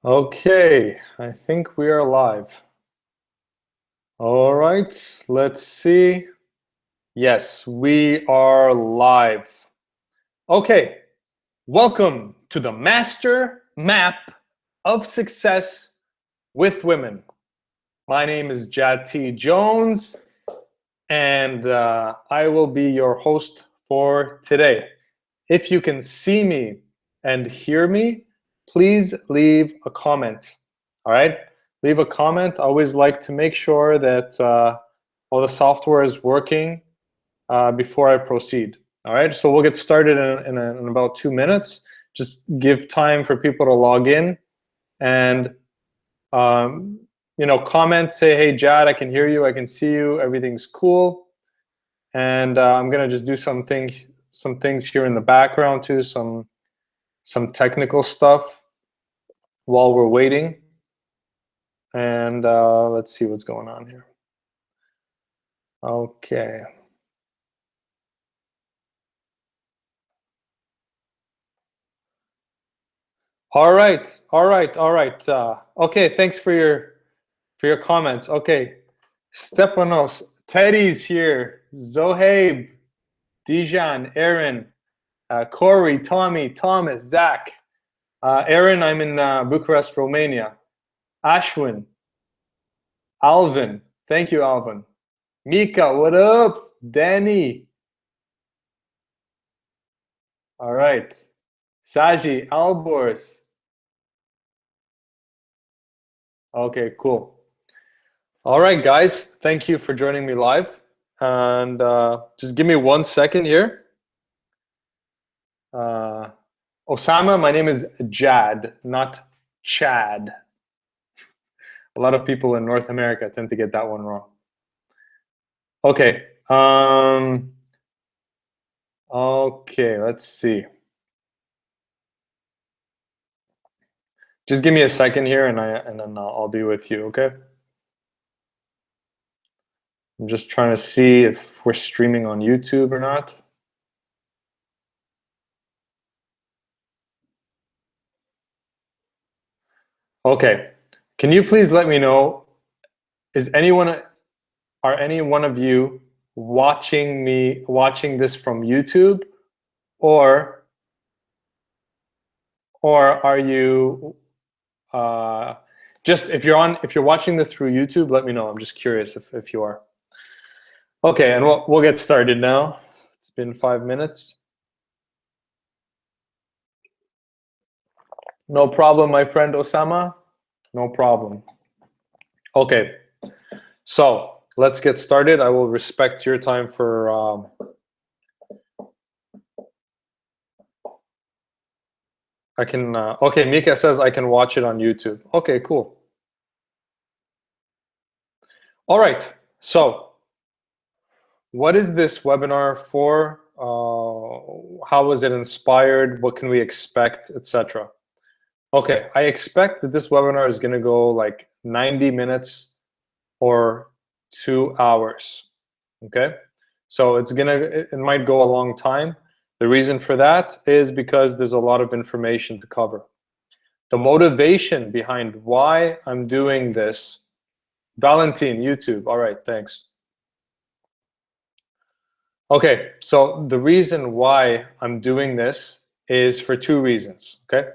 Okay, I think we are live. All right, let's see. Yes, we are live. Okay, welcome to the Master Map of Success with Women. My name is Jad T. Jones, and I will be your host for today. If you can see me and hear me, please leave a comment. All right, leave a comment. I always like to make sure that all the software is working before I proceed. All right, so we'll get started in about 2 minutes. Just give time for people to log in and comment, say, hey, Jad, I can hear you, I can see you, everything's cool. And I'm gonna just do some things here in the background too, some technical stuff while we're waiting. And let's see what's going on here. Okay. All right. Okay, thanks for your comments. Okay, Stepanos, Teddy's here, Zohaib, Dijan, Aaron, Corey, Tommy, Thomas, Zach, Aaron. I'm in Bucharest, Romania. Ashwin, Alvin, thank you, Alvin. Mika, what up? Danny. All right. Saji, Albors. Okay, cool. All right, guys. Thank you for joining me live. And just give me 1 second here. Osama, my name is Jad, not Chad. A lot of people in North America tend to get that one wrong. Okay. Okay, let's see. Just give me a second here, and then I'll be with you. Okay. I'm just trying to see if we're streaming on YouTube or not. Okay. Can you please let me know? Are any one of you watching this from YouTube, or are you just if you're watching this through YouTube, let me know. I'm just curious if you are. Okay, and we'll get started now. It's been 5 minutes. No problem, my friend Osama. No problem. Okay, so let's get started. I will respect your time for I can okay, Mika says I can watch it on YouTube. Okay, cool. All right, so what is this webinar for? How was it inspired? What can we expect, etc.? Okay, I expect that this webinar is going to go like 90 minutes or 2 hours. Okay, so it might go a long time. The reason for that is because there's a lot of information to cover. The motivation behind why I'm doing this, Valentine, YouTube. All right, thanks. Okay, so the reason why I'm doing this is for 2 reasons. Okay,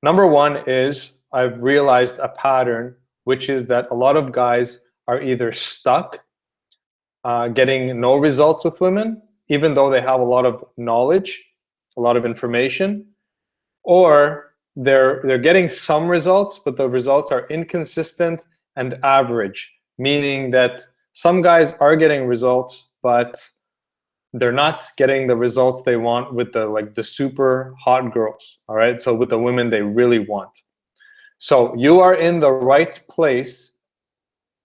number 1 is I've realized a pattern, which is that a lot of guys are either stuck getting no results with women, even though they have a lot of knowledge, a lot of information, or they're getting some results, but the results are inconsistent and average, meaning that some guys are getting results, but they're not getting the results they want with the super hot girls. All right, so with the women they really want. So you are in the right place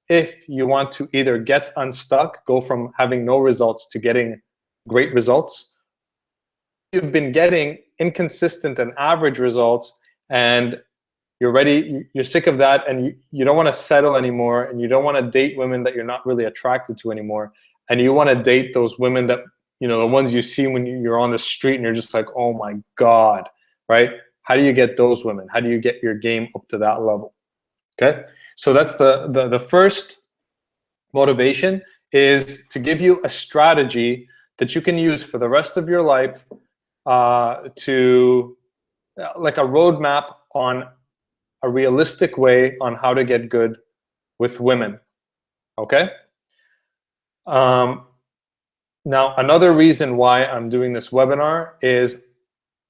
if you want to either get unstuck, go from having no results to getting great results. You've been getting inconsistent and average results, and you're sick of that, and you don't want to settle anymore, and you don't want to date women that you're not really attracted to anymore, and you want to date those women that, the ones you see when you're on the street and you're just like, oh my God, right? How do you get those women? How do you get your game up to that level? Okay, so that's the first motivation, is to give you a strategy that you can use for the rest of your life, to like a roadmap on a realistic way on how to get good with women. Okay. Now, another reason why I'm doing this webinar is,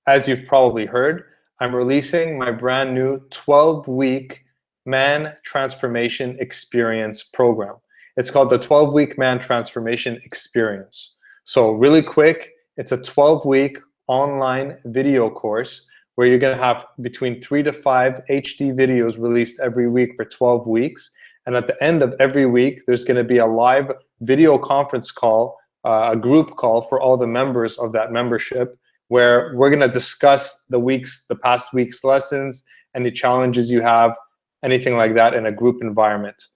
as you've probably heard, I'm releasing my brand new 12-week Man Transformation Experience program. It's called the 12-week Man Transformation Experience. So really quick, it's a 12-week online video course where you're going to have between 3 to 5 HD videos released every week for 12 weeks. And at the end of every week, there's going to be a live video conference call, a group call for all the members of that membership, where we're going to discuss the past week's lessons, any challenges you have, anything like that in a group environment.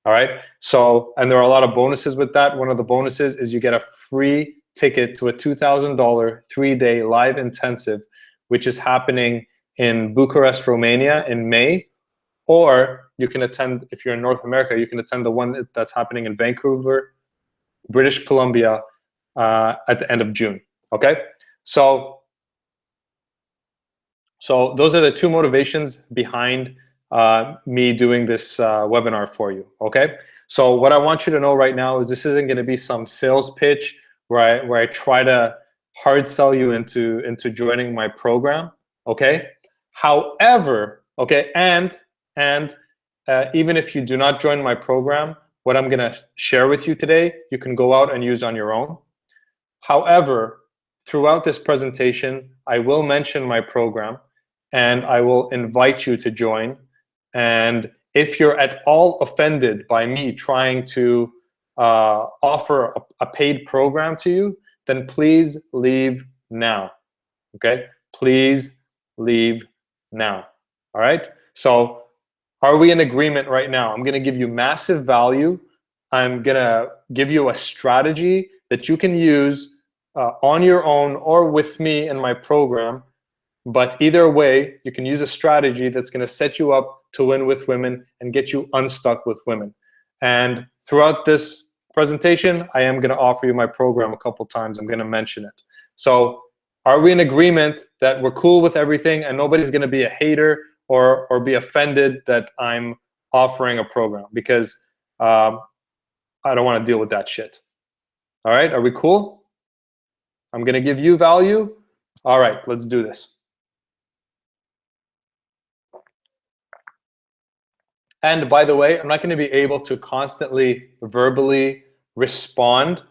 All right. So, and there are a lot of bonuses with that. One of the bonuses is you get a free ticket to a $2,000 3-day live intensive, which is happening in Bucharest, Romania in May. Or you can attend, if you're in North America, you can attend the one that's happening in Vancouver, British Columbia, at the end of June. Okay. So those are the two motivations behind me doing this webinar for you. Okay. So what I want you to know right now is this isn't going to be some sales pitch where I try to hard sell you into joining my program. Okay. However, okay, and even if you do not join my program, what I'm going to share with you today, you can go out and use on your own. However, throughout this presentation, I will mention my program and I will invite you to join. And if you're at all offended by me trying to offer a paid program to you, then please leave now. Okay? Please leave now. All right? So are we in agreement right now? I'm going to give you massive value. I'm going to give you a strategy that you can use on your own or with me in my program. But either way, you can use a strategy that's going to set you up to win with women and get you unstuck with women. And throughout this presentation, I am going to offer you my program a couple times. I'm going to mention it. So are we in agreement that we're cool with everything and nobody's going to be a hater or be offended that I'm offering a program? Because I don't want to deal with that shit. All right, are we cool? I'm going to give you value. All right, let's do this. And by the way, I'm not going to be able to constantly verbally respond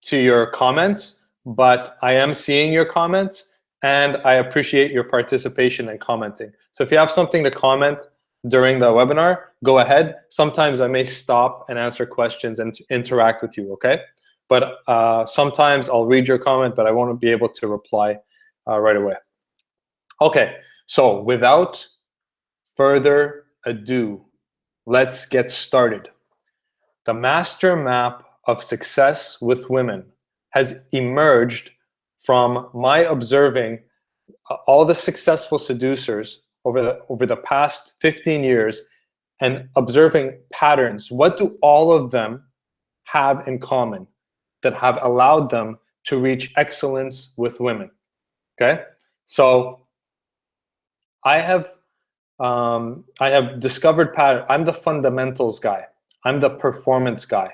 to your comments, but I am seeing your comments and I appreciate your participation and commenting. So if you have something to comment during the webinar, go ahead. Sometimes I may stop and answer questions and interact with you, okay? But sometimes I'll read your comment, but I won't be able to reply right away. Okay, so without further ado, let's get started. The master map of success with women has emerged from my observing all the successful seducers over the past 15 years and observing patterns. What do all of them have in common that have allowed them to reach excellence with women? Okay, so I have discovered pattern. I'm the fundamentals guy. I'm the performance guy.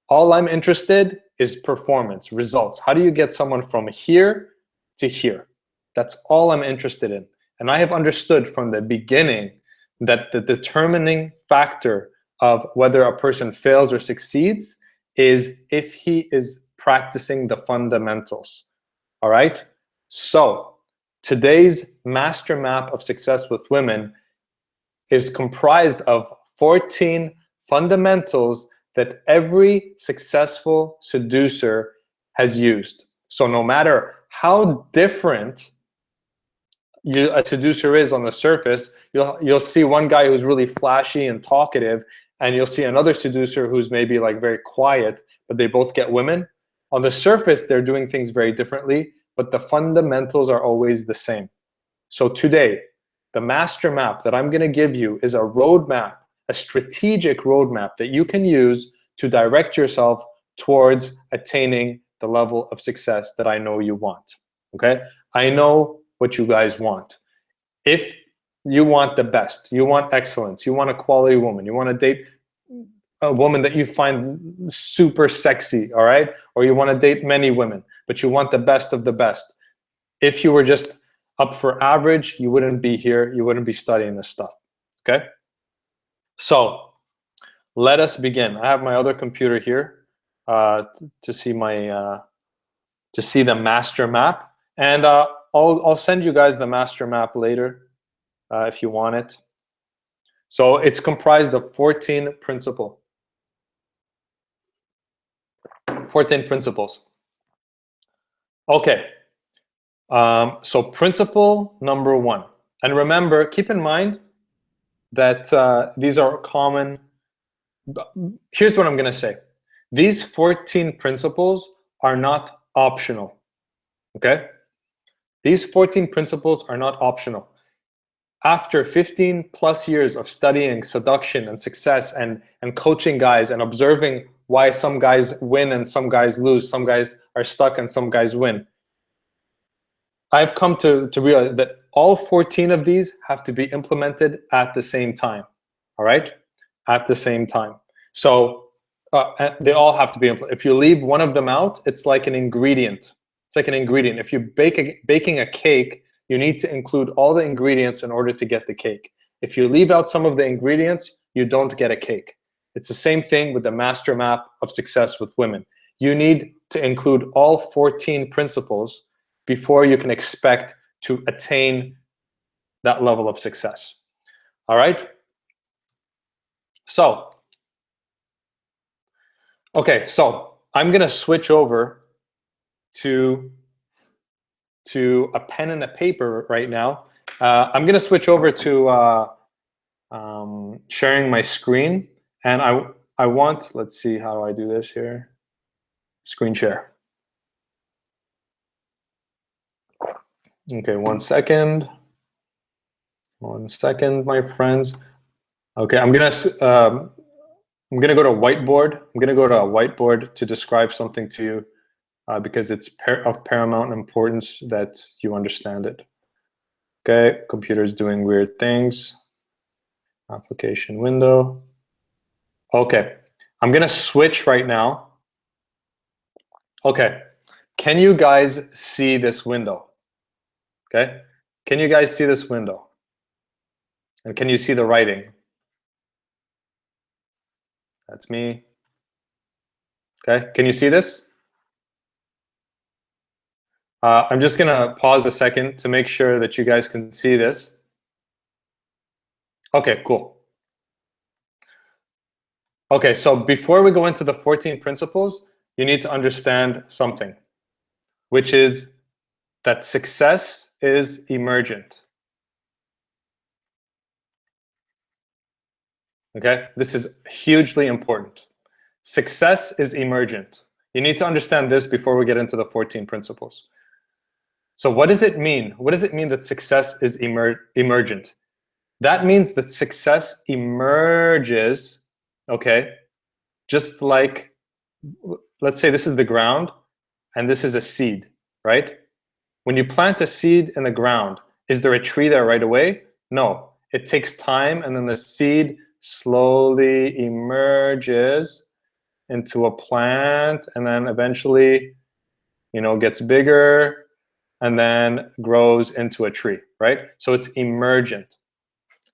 All I'm interested is performance, results. How do you get someone from here to here? That's all I'm interested in. And I have understood from the beginning that the determining factor of whether a person fails or succeeds is if he is practicing the fundamentals. All right? So today's master map of success with women is comprised of 14 fundamentals that every successful seducer has used. So no matter how different a seducer is on the surface, you'll see one guy who's really flashy and talkative, and you'll see another seducer who's maybe like very quiet, but they both get women. On the surface, they're doing things very differently, but the fundamentals are always the same. So today, the master map that I'm going to give you is a roadmap, a strategic roadmap that you can use to direct yourself towards attaining the level of success that I know you want. Okay? I know what you guys want. If you want the best, you want excellence, you want a quality woman, you want to date a woman that you find super sexy, all right? Or you want to date many women, but you want the best of the best. If you were just up for average, you wouldn't be here, you wouldn't be studying this stuff, okay? So let us begin. I have my other computer here to see the master map, and I'll send you guys the master map later if you want it. So it's comprised of 14 principles. Okay. So principle number 1. And remember, keep in mind that these are common. Here's what I'm going to say. These 14 principles are not optional. Okay? These 14 principles are not optional. After 15 plus years of studying seduction and success and coaching guys and observing why some guys win and some guys lose, some guys are stuck and some guys win, I've come to realize that all 14 of these have to be implemented at the same time. All right? At the same time. So they all have to be implemented. If you leave one of them out, it's like an ingredient. It's like an ingredient. If you're baking a cake, you need to include all the ingredients in order to get the cake. If you leave out some of the ingredients, you don't get a cake. It's the same thing with the master map of success with women. You need to include all 14 principles before you can expect to attain that level of success. All right? So, okay, so I'm going to switch over to a pen and a paper right now. I'm going to switch over to sharing my screen, and I want, let's see, how do I do this here? Screen share. Okay, 1 second. 1 second, my friends. Okay, I'm gonna go to whiteboard. I'm gonna go to a whiteboard to describe something to you because it's of paramount importance that you understand it. Okay, computer's doing weird things. Application window. Okay, I'm gonna switch right now. Okay, can you guys see this window? Okay, can you guys see this window? And can you see the writing? That's me. Okay, can you see this? I'm just gonna pause a second to make sure that you guys can see this. Okay, cool. Okay, so before we go into the 14 principles, you need to understand something, which is that success is emergent. Okay, this is hugely important. Success is emergent. You need to understand this before we get into the 14 principles. So what does it mean? What does it mean that success is emergent? That means that success emerges, okay, just like, let's say this is the ground and this is a seed, right? When you plant a seed in the ground, is there a tree there right away? No, it takes time, and then the seed slowly emerges into a plant, and then eventually, gets bigger and then grows into a tree, right? So it's emergent.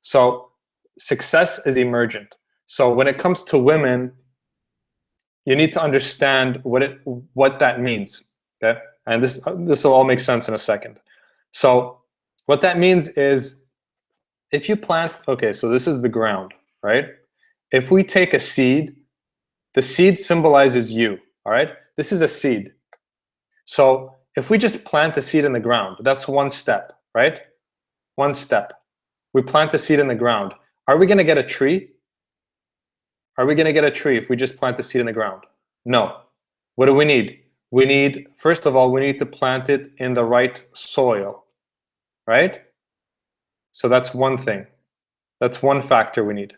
So success is emergent. So when it comes to women, you need to understand what that means, okay? And this will all make sense in a second. So what that means is, if you plant, okay, so this is the ground, right? If we take a seed, the seed symbolizes you, all right? This is a seed. So if we just plant a seed in the ground, that's one step, right? One step. We plant a seed in the ground. Are we going to get a tree? Are we going to get a tree if we just plant a seed in the ground? No. What do we need? First of all, we need to plant it in the right soil, right? So that's one thing. That's one factor we need.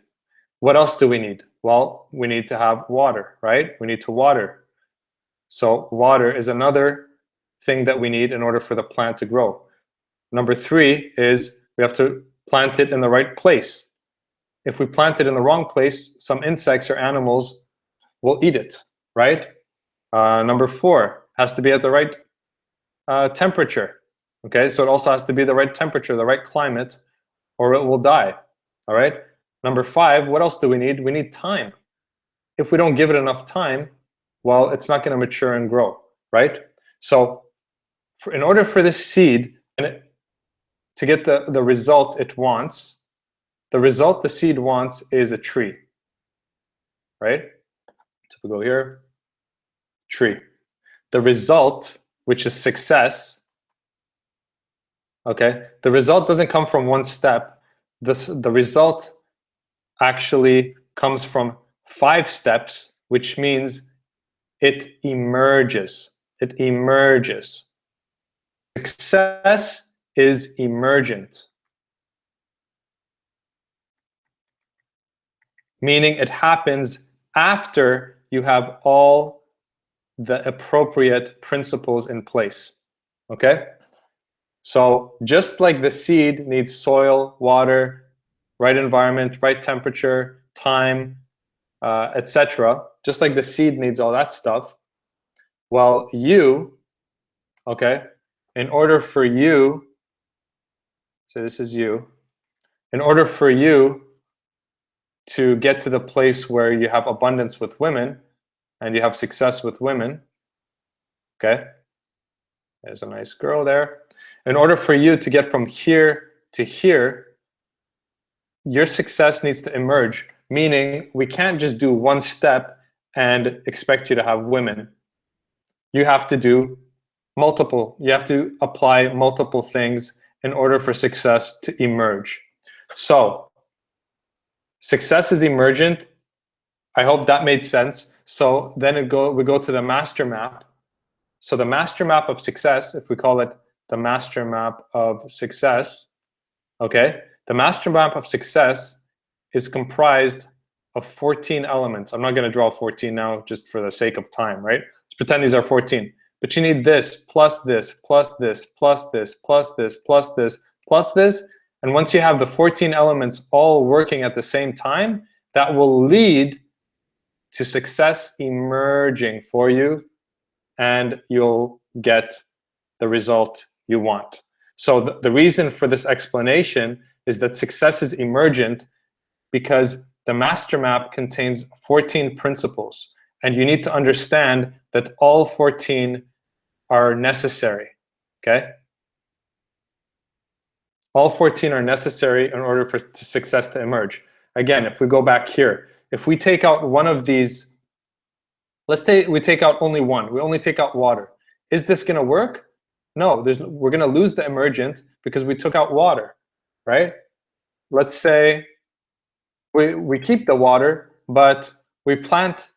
What else do we need? Well, we need to have water, right? We need to water. So water is another thing that we need in order for the plant to grow. Number 3 is we have to plant it in the right place. If we plant it in the wrong place, some insects or animals will eat it, right? Number 4 has to be at the right temperature. Okay, so it also has to be the right temperature, the right climate, or it will die. All right. Number 5, what else do we need? We need time. If we don't give it enough time, well, it's not going to mature and grow, right? So in order for this seed to get the result it wants, the result the seed wants is a tree, right? So we go here, tree. The result, which is success, okay? The result doesn't come from one step. The result actually comes from 5 steps, which means it emerges. It emerges. Success is emergent, meaning it happens after you have all the appropriate principles in place. Okay? So just like the seed needs soil, water, right environment, right temperature, time, etc., just like the seed needs all that stuff, well, you, okay, in order for you, so this is you, in order for you to get to the place where you have abundance with women and you have success with women, okay, there's a nice girl there. In order for you to get from here to here, your success needs to emerge, meaning we can't just do one step and expect you to have women. You have to do multiple. You have to apply multiple things in order for success to emerge. So success is emergent. I hope that made sense. So then we go to the master map. So the master map of success, if we call it the master map of success, okay, the master map of success is comprised of 14 elements. I'm not going to draw 14 now just for the sake of time, right? Let's pretend these are 14. But you need this, plus this, plus this, plus this, plus this, plus this, plus this. And once you have the 14 elements all working at the same time, that will lead to success emerging for you, and you'll get the result you want. So the reason for this explanation is that success is emergent because the master map contains 14 principles, and you need to understand that all 14 are necessary, okay? All 14 are necessary in order for success to emerge. Again, if we go back here, if we take out one of these, let's say we take out only one, we only take out water. Is this gonna work? No, we're gonna lose the emergent because we took out water, right? Let's say we keep the water, but we plant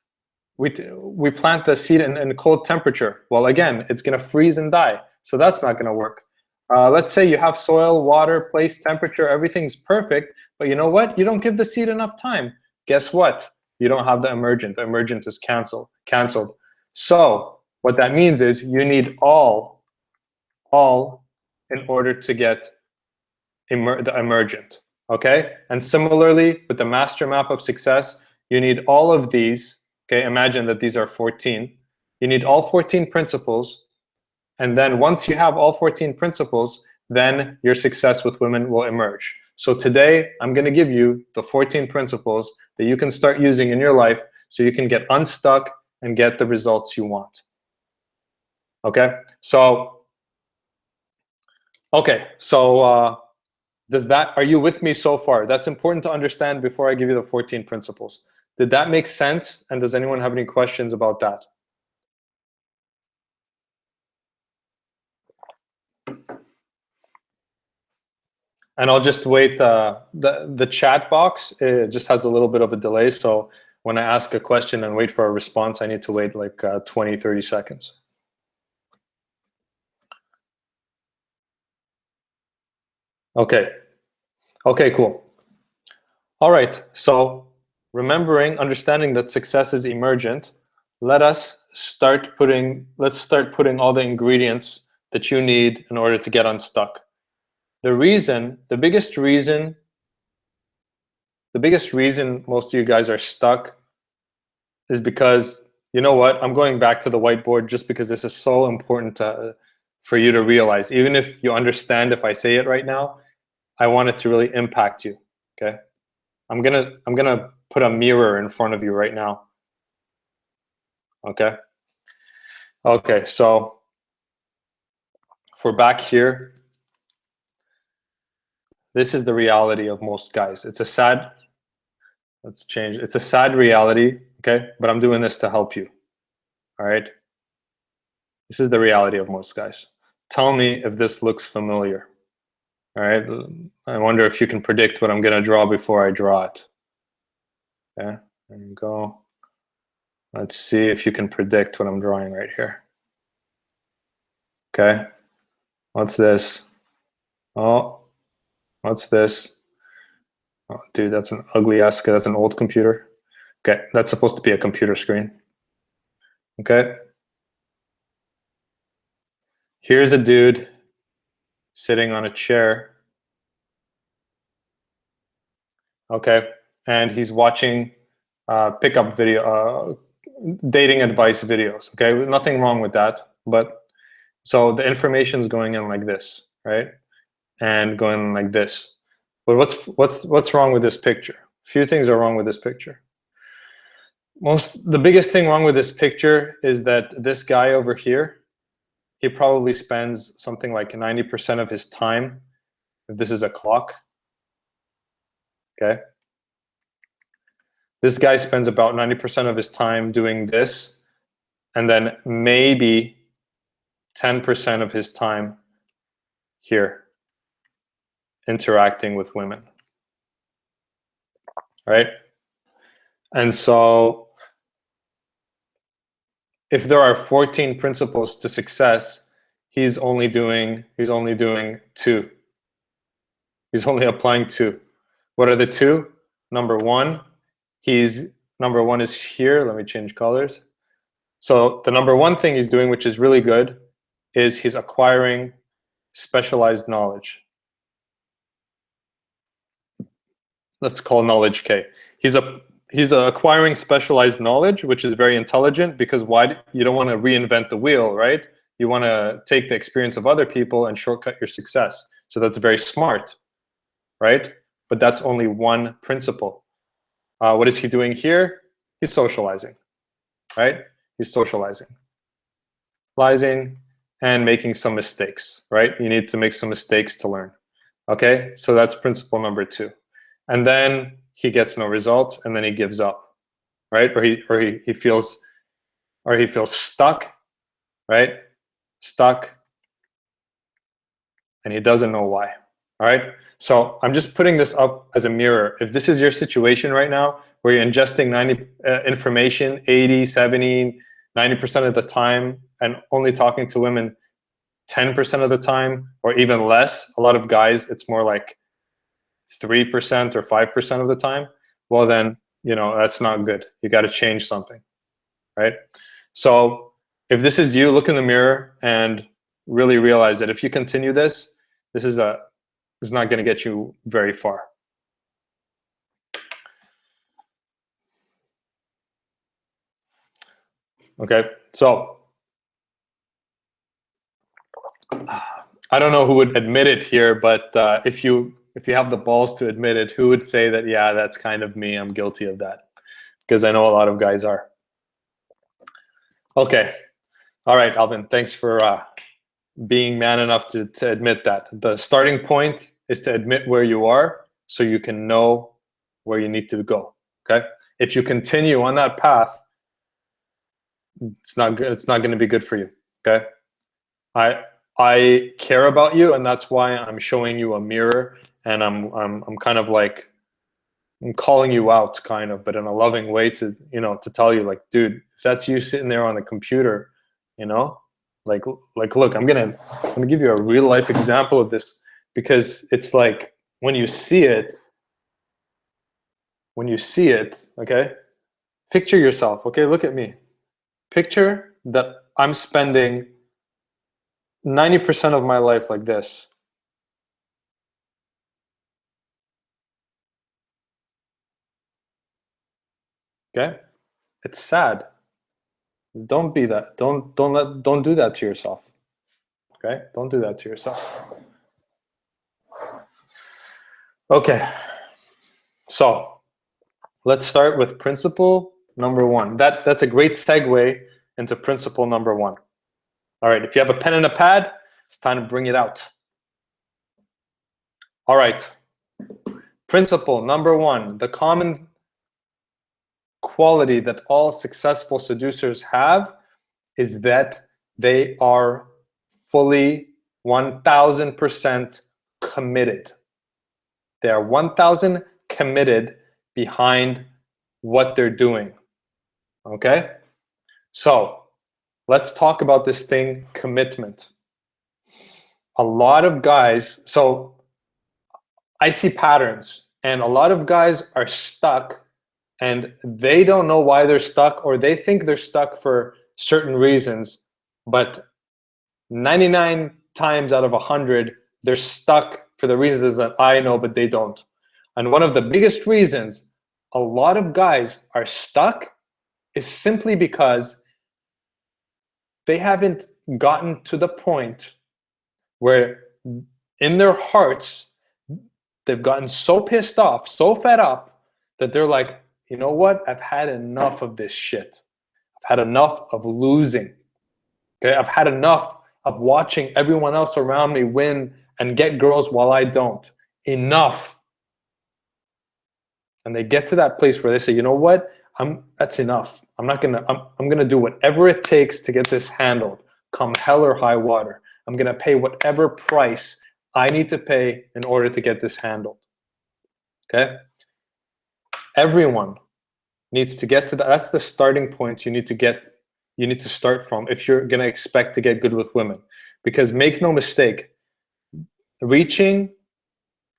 the seed in cold temperature. Well, again, it's gonna freeze and die, so that's not gonna work. Let's say you have soil, water, place, temperature, everything's perfect, but you know what? You don't give the seed enough time. Guess what? You don't have the emergent. The emergent is canceled. So what that means is you need all in order to get the emergent, okay? And similarly, with the master map of success, you need all of these, okay? Imagine that these are 14. You need all 14 principles, and then once you have all 14 principles, then your success with women will emerge. So today, I'm gonna give you the 14 principles that you can start using in your life so you can get unstuck and get the results you want. Okay, so are you with me so far? That's important to understand before I give you the 14 principles. Did that make sense? And does anyone have any questions about that? And I'll just wait. The chat box, it just has a little bit of a delay. So when I ask a question and wait for a response, I need to wait like 20, 30 seconds. Okay. Okay, cool. All right, so understanding that success is emergent, let's start putting all the ingredients that you need in order to get unstuck. The biggest reason most of you guys are stuck is because, you know what, I'm going back to the whiteboard just because this is so important for you to realize. Even if you understand if I say it right now, I want it to really impact you, okay? I'm gonna put a mirror in front of you right now. Okay. Okay, so if we're back here, this is the reality of most guys. It's a sad, let's change. It's a sad reality, okay? But I'm doing this to help you. All right. This is the reality of most guys. Tell me if this looks familiar. All right. I wonder if you can predict what I'm gonna draw before I draw it. Okay, there you go. Let's see if you can predict what I'm drawing right here. Okay, what's this? Oh, what's this? Oh, dude, that's an ugly ass. That's an old computer. Okay, that's supposed to be a computer screen. Okay, here's a dude sitting on a chair. Okay, and he's watching pickup video, dating advice videos. Okay, nothing wrong with that, but so the information is going in like this, right? And going like this. But what's wrong with this picture? A few things are wrong with this picture. The biggest thing wrong with this picture is that this guy over here, he probably spends something like 90% of his time, if this is a clock, okay? This guy spends about 90% of his time doing this, and then maybe 10% of his time here, interacting with women, right? And so if there are 14 principles to success, he's only doing 2. He's only applying 2. What are the 2? Number one is here. Let me change colors. So the number one thing he's doing, which is really good, is he's acquiring specialized knowledge. Let's call knowledge K. He's acquiring specialized knowledge, which is very intelligent, because why? You don't want to reinvent the wheel, right? You want to take the experience of other people and shortcut your success. So that's very smart, right? But that's only one principle. What is he doing here? He's socializing, right? He's socializing and making some mistakes, right? You need to make some mistakes to learn. Okay, so that's principle number 2. And then he gets no results, and then he gives up, right? Or he feels stuck, right? Stuck, and he doesn't know why. All right. So I'm just putting this up as a mirror. If this is your situation right now, where you're ingesting information 80, 70, 90% of the time, and only talking to women 10% of the time, or even less, a lot of guys, it's more like 3% or 5% of the time, well then, that's not good. You got to change something, right? So if this is you, look in the mirror and really realize that if you continue this, this is not going to get you very far. Okay, so I don't know who would admit it here, but if you have the balls to admit it, who would say that, yeah, that's kind of me, I'm guilty of that? Because I know a lot of guys are. Okay, all right, Alvin, thanks for being man enough to admit that. The starting point is to admit where you are so you can know where you need to go, okay? If you continue on that path, it's not good. It's not going to be good for you, okay? I care about you, and that's why I'm showing you a mirror, and I'm kind of like, I'm calling you out, kind of, but in a loving way, to to tell you, like, dude, if that's you sitting there on the computer, like look, I'm gonna give you a real life example of this, because it's like, when you see it, okay, picture yourself, okay, look at me. Picture that I'm spending 90% of my life like this. Okay? It's sad. Don't be that. Don't do that to yourself. Okay? Don't do that to yourself. Okay. So, let's start with principle number 1. That's a great segue into principle number 1. All right, if you have a pen and a pad, it's time to bring it out. All right. Principle number 1, the common quality that all successful seducers have is that they are fully 1000% committed. They are 1000 committed behind what they're doing. Okay? So, let's talk about this thing, commitment. A lot of guys, so I see patterns, and a lot of guys are stuck and they don't know why they're stuck, or they think they're stuck for certain reasons, but 99 times out of 100, they're stuck for the reasons that I know, but they don't. And one of the biggest reasons a lot of guys are stuck is simply because they haven't gotten to the point where in their hearts, they've gotten so pissed off, so fed up, that they're like, you know what? I've had enough of this shit. I've had enough of losing. Okay, I've had enough of watching everyone else around me win and get girls while I don't. Enough. And they get to that place where they say, you know what? That's enough. I'm gonna do whatever it takes to get this handled, come hell or high water. I'm gonna pay whatever price I need to pay in order to get this handled. Okay? Everyone needs to get to that. That's the starting point you need to start from if you're gonna expect to get good with women. Because make no mistake, reaching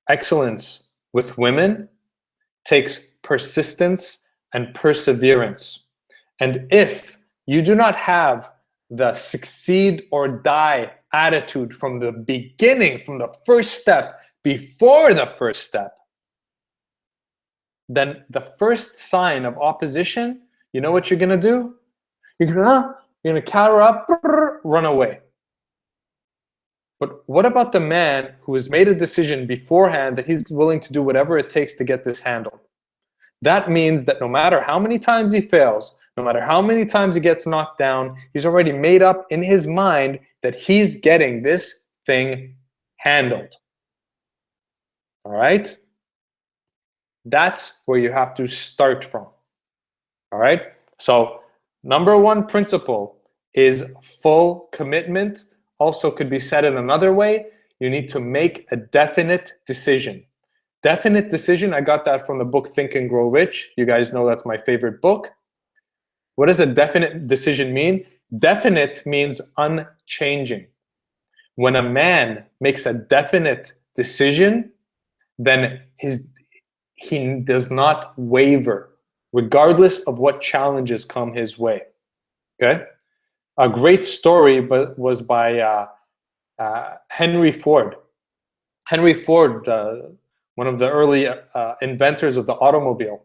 excellence with women takes persistence and perseverance. And if you do not have the succeed or die attitude from the beginning, from the first step, before the first step, then the first sign of opposition, you know what you're gonna do? You're gonna cower up, run away. But what about the man who has made a decision beforehand that he's willing to do whatever it takes to get this handled? That means that no matter how many times he fails, no matter how many times he gets knocked down, he's already made up in his mind that he's getting this thing handled. All right? That's where you have to start from. All right? So, number 1 principle is full commitment. Also could be said in another way, you need to make a definite decision. Definite decision, I got that from the book Think and Grow Rich. You guys know that's my favorite book. What does a definite decision mean? Definite means unchanging. When a man makes a definite decision, then he does not waver, regardless of what challenges come his way. Okay? A great story was by Henry Ford. Henry Ford, one of the early inventors of the automobile,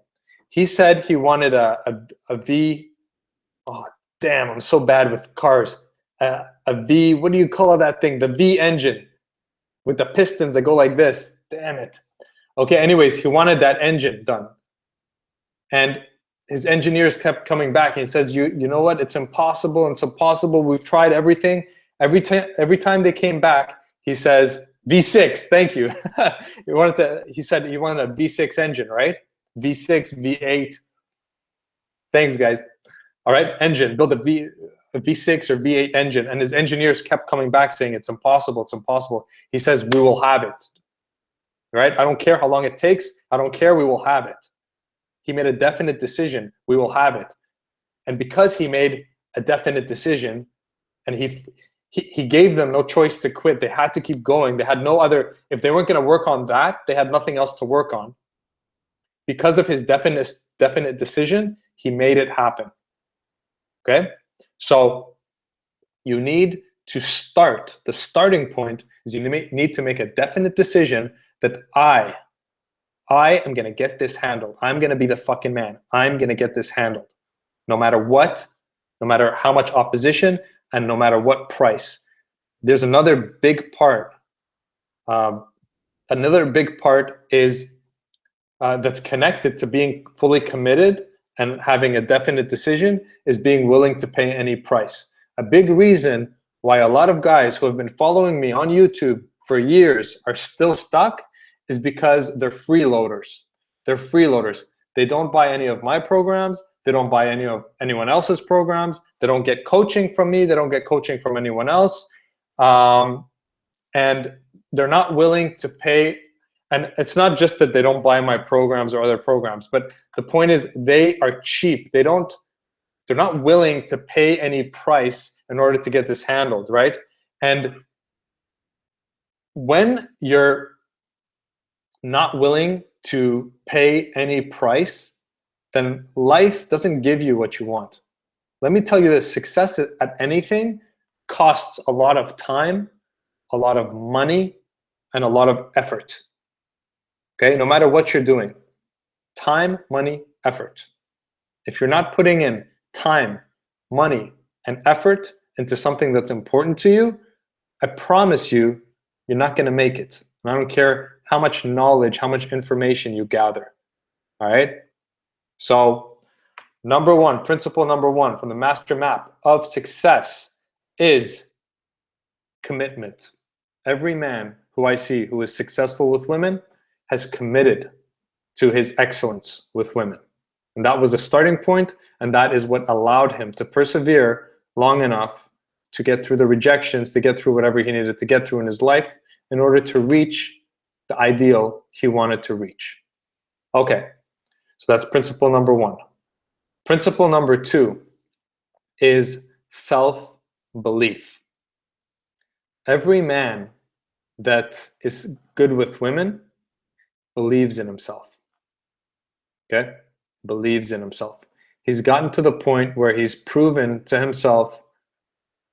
he said he wanted a V. Oh, damn, I'm so bad with cars. A V, what do you call that thing? The V engine with the pistons that go like this. Damn it. Okay, anyways, he wanted that engine done. And his engineers kept coming back and he says, you know what? It's impossible. It's impossible. We've tried everything. Every time they came back, he says, V6, thank you. He said he wanted a V6 engine, right? V6, V8. Thanks, guys. All right, engine, build a V6 or V8 engine. And his engineers kept coming back saying, it's impossible, it's impossible. He says, we will have it. Right? I don't care how long it takes. I don't care, we will have it. He made a definite decision, we will have it. And because he made a definite decision, and he gave them no choice to quit. They had to keep going. They had no other, if they weren't going to work on that, they had nothing else to work on. Because of his definite decision, he made it happen. Okay? So you need to start. The starting point is you need to make a definite decision that I am going to get this handled. I'm going to be the fucking man. I'm going to get this handled. No matter what, no matter how much opposition, and no matter what price. There's another big part. Another big part is that's connected to being fully committed and having a definite decision is being willing to pay any price. A big reason why a lot of guys who have been following me on YouTube for years are still stuck is because they're freeloaders. They're freeloaders. They don't buy any of my programs. They don't buy any of anyone else's programs. They don't get coaching from me. They don't get coaching from anyone else. And they're not willing to pay. And it's not just that they don't buy my programs or other programs, but the point is they are cheap. They're not willing to pay any price in order to get this handled, right? And when you're not willing to pay any price, then life doesn't give you what you want. Let me tell you this, success at anything costs a lot of time, a lot of money, and a lot of effort. Okay, no matter what you're doing, time, money, effort. If you're not putting in time, money, and effort into something that's important to you, I promise you, you're not going to make it. And I don't care how much knowledge, how much information you gather. All right? So, principle number one from the master map of success is commitment. Every man who I see who is successful with women has committed to his excellence with women. And that was the starting point, and that is what allowed him to persevere long enough to get through the rejections, to get through whatever he needed to get through in his life in order to reach the ideal he wanted to reach. Okay, so that's principle number one. Principle number two is self-belief. Every man that is good with women believes in himself. Okay? Believes in himself. He's gotten to the point where he's proven himself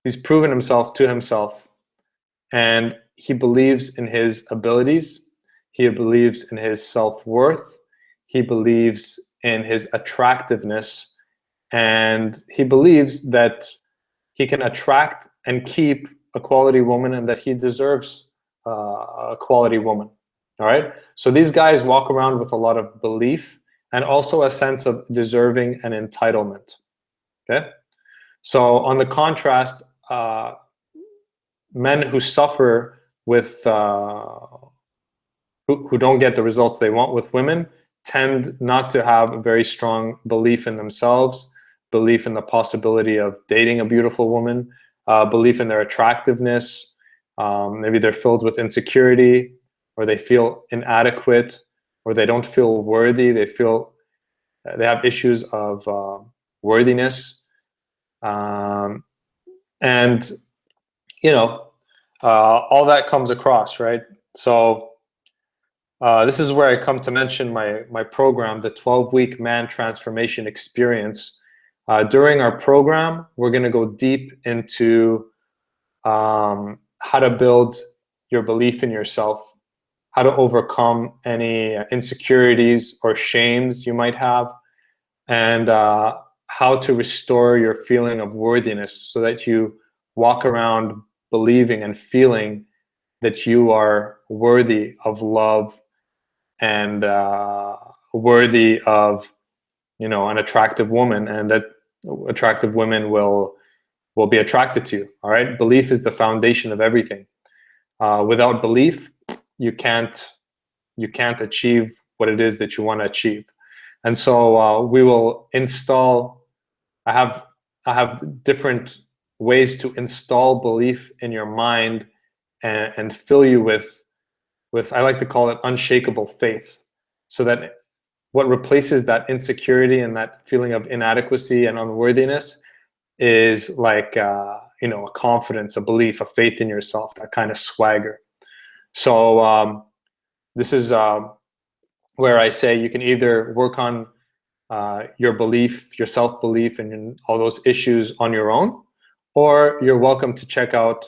to himself, and he believes in his abilities. He believes in his self-worth. He believes in his attractiveness, and he believes that he can attract and keep a quality woman and that he deserves a quality woman. All right? So these guys walk around with a lot of belief and also a sense of deserving and entitlement. Okay? So on the contrast, men who suffer with, who don't get the results they want with women tend not to have a very strong belief in themselves, belief in the possibility of dating a beautiful woman, belief in their attractiveness. Maybe they're filled with insecurity, or they feel inadequate, or they don't feel worthy. They have issues of worthiness. And, you know, all that comes across, right? So this is where I come to mention my program, the 12-week Man Transformation Experience. During our program, we're going to go deep into how to build your belief in yourself, how to overcome any insecurities or shames you might have, and how to restore your feeling of worthiness so that you walk around believing and feeling that you are worthy of love and worthy of, you know, an attractive woman, and that attractive women will be attracted to you. All right, belief is the foundation of everything. Without belief, you can't achieve what it is that you want to achieve. And so we will install. I have different ways to install belief in your mind and fill you with I like to call it unshakable faith, so that what replaces that insecurity and that feeling of inadequacy and unworthiness is like a confidence, a belief, a faith in yourself, that kind of swagger. So this is where I say you can either work on your belief, your self-belief, and all those issues on your own, or you're welcome to check out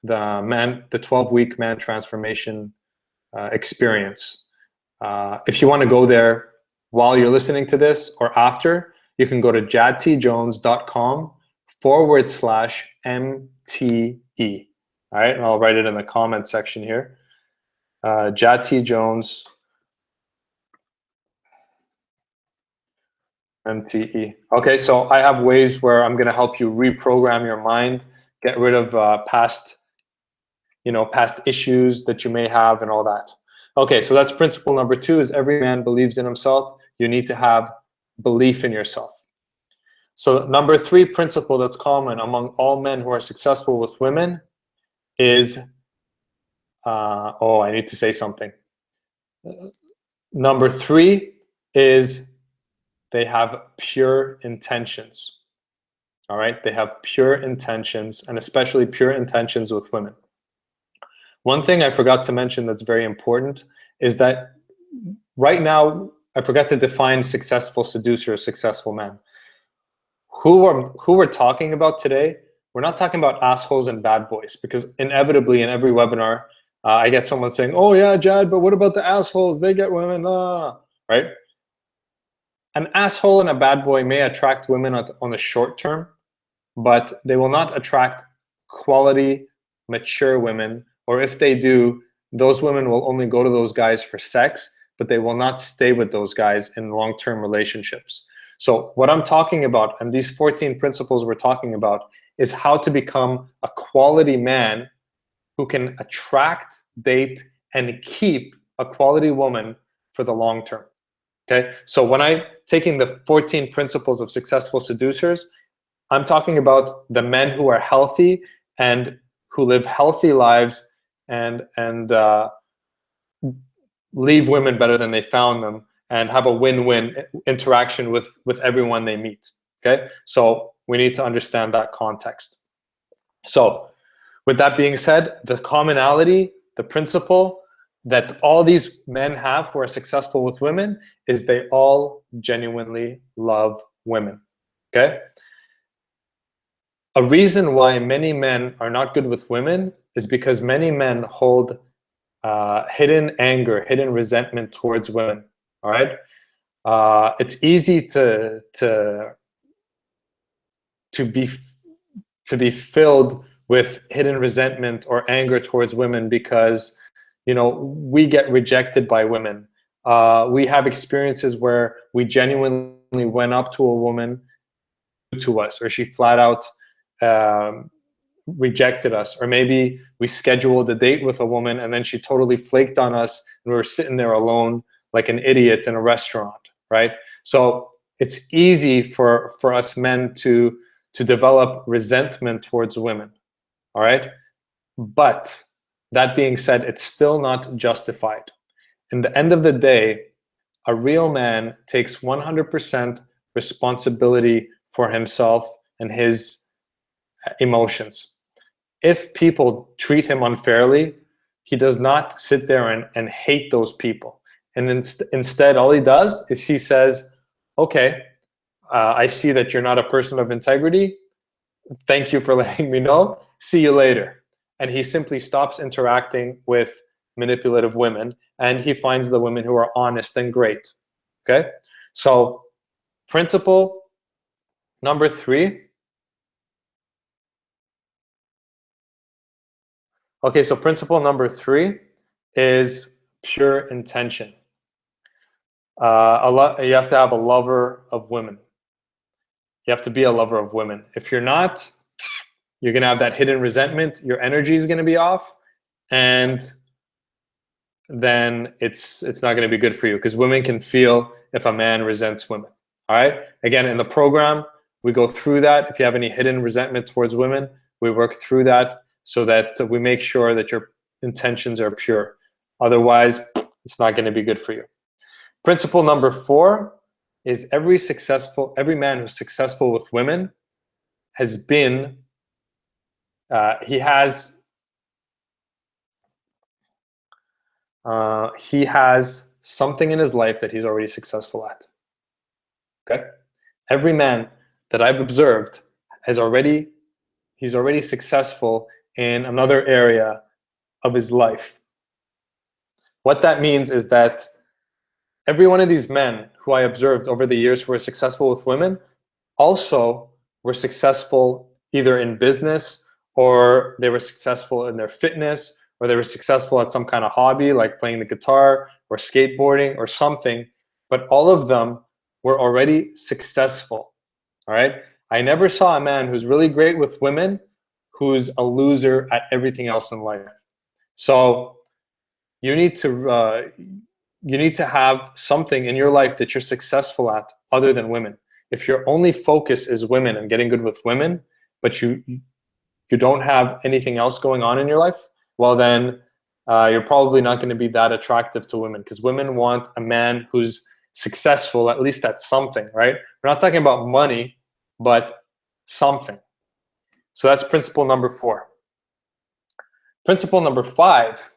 the 12-week man transformation experience. If you want to go there while you're listening to this or after, you can go to jadtjones.com/MTE. All right, and I'll write it in the comment section here. jadtjones MTE. Okay, so I have ways where I'm going to help you reprogram your mind, get rid of past issues that you may have and all that. Okay, so that's principle number 2, is every man believes in himself. You need to have belief in yourself. So number 3 principle that's common among all men who are successful with women is, I need to say something. Number 3 is they have pure intentions. All right, they have pure intentions, and especially pure intentions with women. One thing I forgot to mention that's very important is that right now I forgot to define successful seducer or successful man. Who we're talking about today, we're not talking about assholes and bad boys, because inevitably in every webinar I get someone saying, oh yeah, Jad, but what about the assholes? They get women, right? An asshole and a bad boy may attract women on the short term, but they will not attract quality, mature women. Or if they do, those women will only go to those guys for sex, but they will not stay with those guys in long-term relationships. So what I'm talking about, and these 14 principles we're talking about, is how to become a quality man who can attract, date, and keep a quality woman for the long term. Okay, so when I'm taking the 14 principles of successful seducers, I'm talking about the men who are healthy and who live healthy lives and leave women better than they found them, and have a win-win interaction with everyone they meet. Okay, so we need to understand that context. So with that being said, the commonality, the principle that all these men have who are successful with women is they all genuinely love women. Okay, a reason why many men are not good with women is because many men hold hidden anger, hidden resentment towards women. All right, it's easy to be filled with hidden resentment or anger towards women because we get rejected by women. We have experiences where we genuinely went up to a woman to us, or she flat out rejected us, or maybe we scheduled a date with a woman and then she totally flaked on us and we were sitting there alone like an idiot in a restaurant, right? So it's easy for us men to develop resentment towards women. All right, but that being said, it's still not justified. In the end of the day, a real man takes 100% responsibility for himself and his emotions. If people treat him unfairly, he does not sit there and hate those people. And instead, all he does is he says, okay, I see that you're not a person of integrity. Thank you for letting me know. See you later. And he simply stops interacting with manipulative women, and he finds the women who are honest and great. Okay, so principle number 3. Okay, so principle number 3 is pure intention. You have to have a lover of women. You have to be a lover of women. If you're not, you're going to have that hidden resentment. Your energy is going to be off, and then it's not going to be good for you, because women can feel if a man resents women. All right. Again, in the program, we go through that. If you have any hidden resentment towards women, we work through that so that we make sure that your intentions are pure. Otherwise, it's not going to be good for you. Principle number 4 is every man who's successful with women has been he has something in his life that he's already successful at. Okay, every man that I've observed he's already successful in another area of his life. What that means is that every one of these men who I observed over the years who were successful with women also were successful either in business, or they were successful in their fitness, or they were successful at some kind of hobby like playing the guitar or skateboarding or something, but all of them were already successful. All right, I never saw a man who's really great with women who's a loser at everything else in life. So you need to have something in your life that you're successful at other than women. If your only focus is women and getting good with women, but you don't have anything else going on in your life, well then you're probably not going to be that attractive to women, because women want a man who's successful at least at something, right? We're not talking about money, but something. So that's principle number 4. Principle number 5.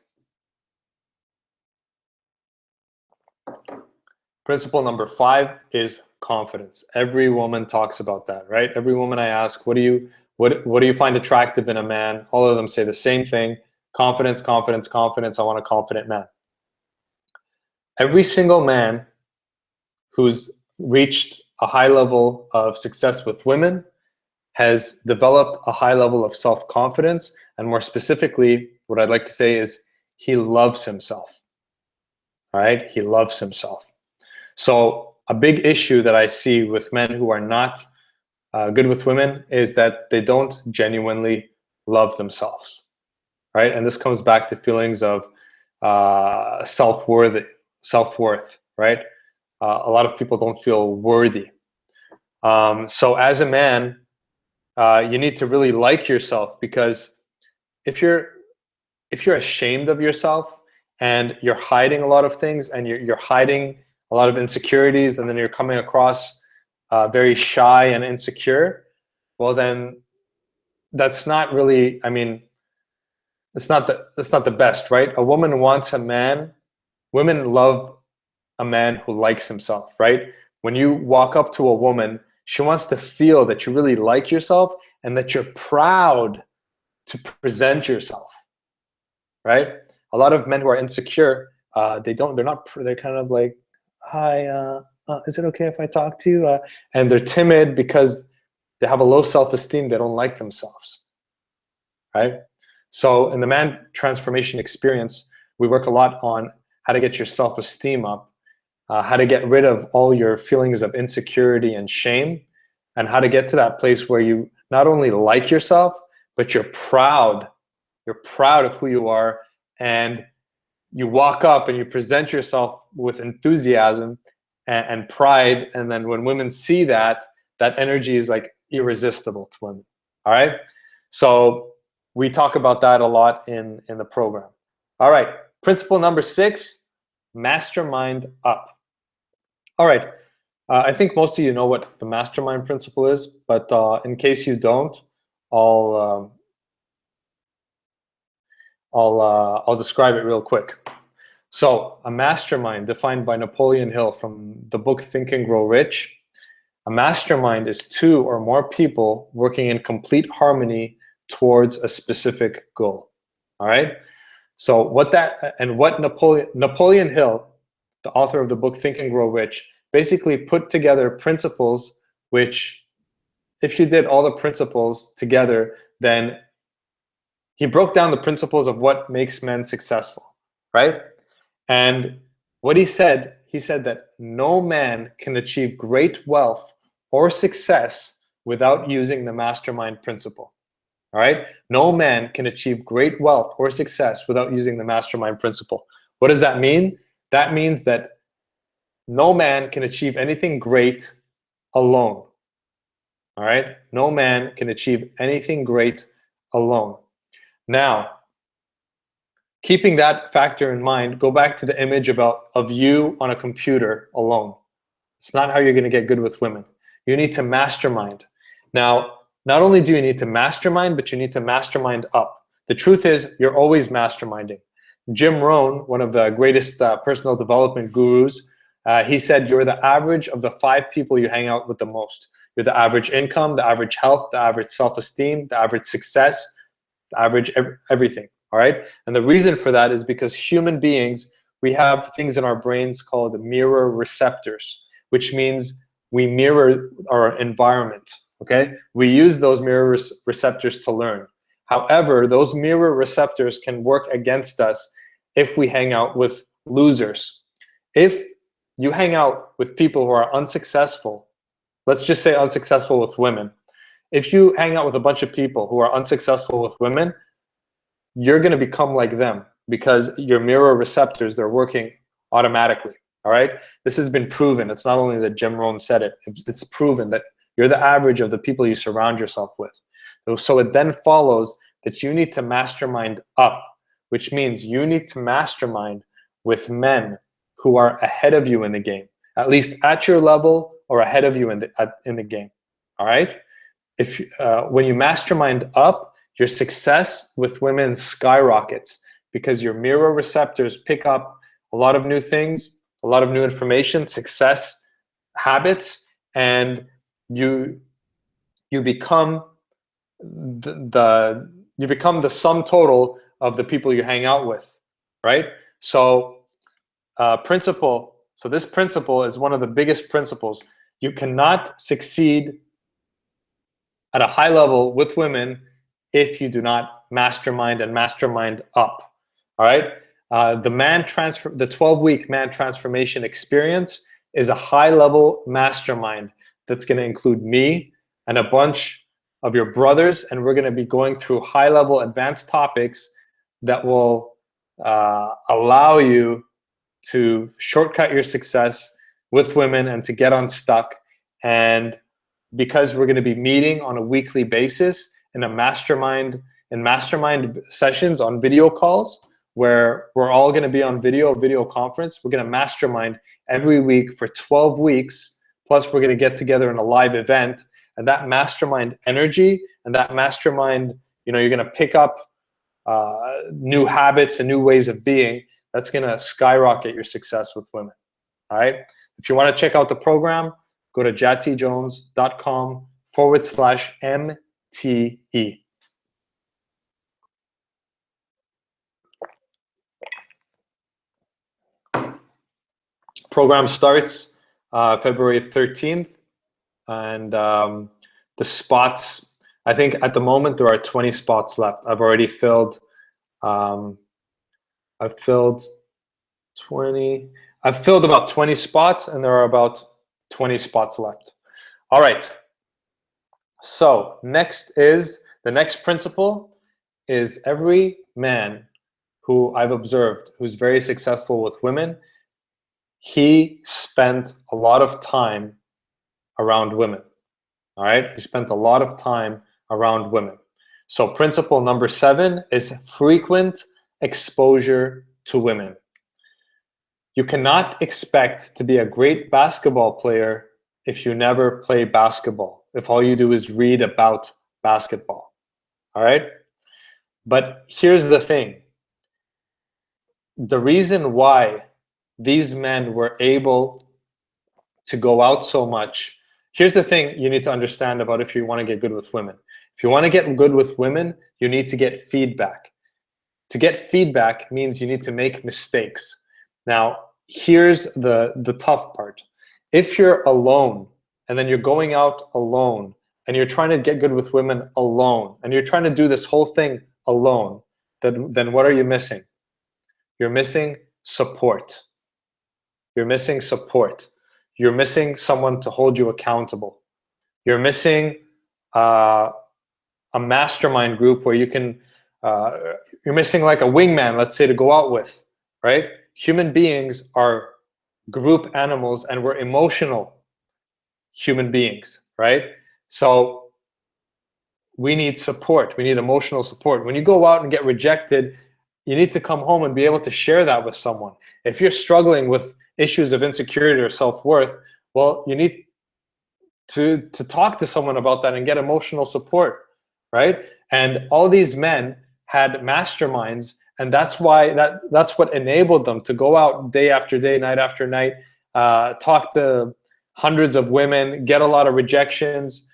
Principle number 5 is confidence. Every woman talks about that, right? Every woman I ask, what do you find attractive in a man? All of them say the same thing: confidence, confidence, confidence. I want a confident man. Every single man who's reached a high level of success with women has developed a high level of self-confidence, and more specifically, what I'd like to say is he loves himself. All right, he loves himself. So a big issue that I see with men who are not good with women is that they don't genuinely love themselves, right? And this comes back to feelings of self-worth, right? A lot of people don't feel worthy. So as a man, you need to really like yourself, because if you're ashamed of yourself and you're hiding a lot of things, and you're hiding a lot of insecurities, and then you're coming across very shy and insecure, well then that's not really, I mean, it's not the best, right? A woman wants a man, women love a man who likes himself, right? When you walk up to a woman, she wants to feel that you really like yourself and that you're proud to present yourself, right? A lot of men who are insecure, they're kind of like, hi, is it okay if I talk to you? And they're timid because they have a low self-esteem. They don't like themselves, right? So in the man transformation experience, we work a lot on how to get your self-esteem up, how to get rid of all your feelings of insecurity and shame, and how to get to that place where you not only like yourself, but you're proud. You're proud of who you are, and you walk up and you present yourself with enthusiasm and pride. And then when women see that, that energy is like irresistible to women. All right. So we talk about that a lot in the program. All right. Principle number 6, mastermind up. All right. I think most of you know what the mastermind principle is, but in case you don't, I'll describe it real quick. So a mastermind, defined by Napoleon Hill from the book Think and Grow Rich, a mastermind is 2 or more people working in complete harmony towards a specific goal. All right. So what Napoleon Hill, the author of the book Think and Grow Rich, basically put together principles which, if you did all the principles together, then he broke down the principles of what makes men successful, right? And what he said that no man can achieve great wealth or success without using the mastermind principle. All right? No man can achieve great wealth or success without using the mastermind principle. What does that mean? That means that no man can achieve anything great alone. All right? No man can achieve anything great alone. Now, keeping that factor in mind, go back to the image of you on a computer alone. It's not how you're going to get good with women. You need to mastermind. Now, Not only do you need to mastermind, but you need to mastermind up. The truth is, you're always masterminding. Jim Rohn, one of the greatest personal development gurus, he said you're the average of the 5 people you hang out with the most. You're the average income, the average health, the average self-esteem, the average success, the average everything, all right? And the reason for that is because human beings, we have things in our brains called mirror receptors, which means we mirror our environment, okay? We use those mirror receptors to learn. However, those mirror receptors can work against us if we hang out with losers. If you hang out with people who are unsuccessful, let's just say unsuccessful with women. If you hang out with a bunch of people who are unsuccessful with women, you're going to become like them because your mirror receptors, they're working automatically, all right? This has been proven. It's not only that Jim Rohn said it, it's proven that you're the average of the people you surround yourself with. So it then follows that you need to mastermind up, which means you need to mastermind with men who are ahead of you in the game, at least at your level or ahead of you in the game, all right? If when you mastermind up, your success with women skyrockets because your mirror receptors pick up a lot of new things, a lot of new information, success habits, and you become the sum total of the people you hang out with, right? So this principle is one of the biggest principles. You cannot succeed at a high level with women if you do not mastermind and mastermind up, all right? The 12-week man transformation experience is a high-level mastermind that's going to include me and a bunch of your brothers, and we're going to be going through high-level advanced topics that will allow you to shortcut your success with women and to get unstuck. And because we're going to be meeting on a weekly basis in mastermind sessions on video calls, where we're all going to be on video conference, we're going to mastermind every week for 12 weeks. Plus, we're going to get together in a live event, and that mastermind energy and that mastermind, you're going to pick up new habits and new ways of being. That's going to skyrocket your success with women. All right. If you want to check out the program, go to jatijones.com/MTE. Program starts February 13th, and the spots, I think at the moment there are 20 spots left. I've already filled, I've filled about 20 spots, and there are about 20 spots left. All right. So the next principle is every man who I've observed who's very successful with women, he spent a lot of time around women. All right. He spent a lot of time around women. So principle number 7 is frequent exposure to women. You cannot expect to be a great basketball player if you never play basketball, if all you do is read about basketball, all right? But here's the thing. The reason why these men were able to go out so much, here's the thing you need to understand about if you want to get good with women. If you want to get good with women, you need to get feedback. To get feedback means you need to make mistakes. Now, here's the tough part. If you're alone and then you're going out alone and you're trying to get good with women alone and you're trying to do this whole thing alone, then what are you missing? You're missing support. You're missing support. You're missing someone to hold you accountable. You're missing a mastermind group where you can, you're missing like a wingman, let's say, to go out with, right? Human beings are group animals and we're emotional human beings, right? So we need support. We need emotional support. When you go out and get rejected, you need to come home and be able to share that with someone. If you're struggling with issues of insecurity or self-worth, well, you need to talk to someone about that and get emotional support, right? And all these men had masterminds, and that's why that's what enabled them to go out day after day, night after night, talk to hundreds of women, get a lot of rejections.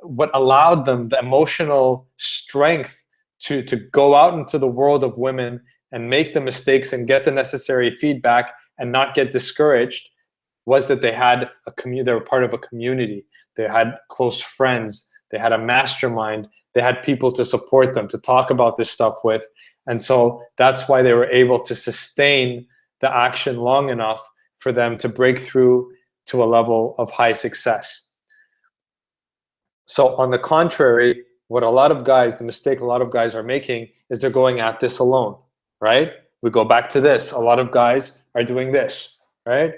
What allowed them the emotional strength to go out into the world of women and make the mistakes and get the necessary feedback and not get discouraged was that they had a community. They were part of a community. They had close friends. They had a mastermind. They had people to support them, to talk about this stuff with. And so that's why they were able to sustain the action long enough for them to break through to a level of high success. So on the contrary, what a lot of guys, the mistake a lot of guys are making is they're going at this alone, right? We go back to this. A lot of guys are doing this, right?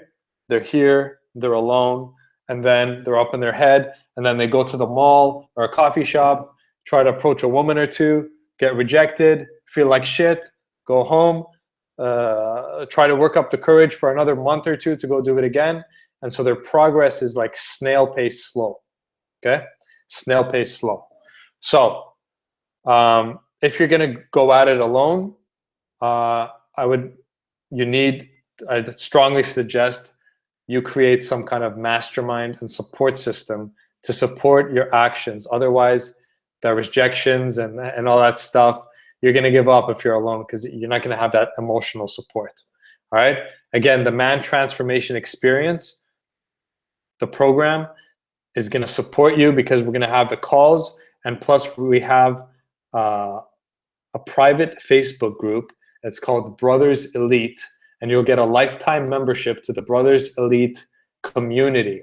They're here, they're alone, and then they're up in their head, and then they go to the mall or a coffee shop, try to approach a woman or two, get rejected, feel like shit, go home, try to work up the courage for another month or two to go do it again. And so their progress is like snail pace slow, okay? Snail pace slow. So if you're gonna go at it alone, I'd strongly suggest you create some kind of mastermind and support system to support your actions. Otherwise, the rejections and all that stuff, you're going to give up if you're alone because you're not going to have that emotional support. All right. Again, the Man Transformation Experience, the program, is going to support you because we're going to have the calls, and plus we have a private Facebook group. It's called Brothers Elite, and you'll get a lifetime membership to the Brothers Elite community.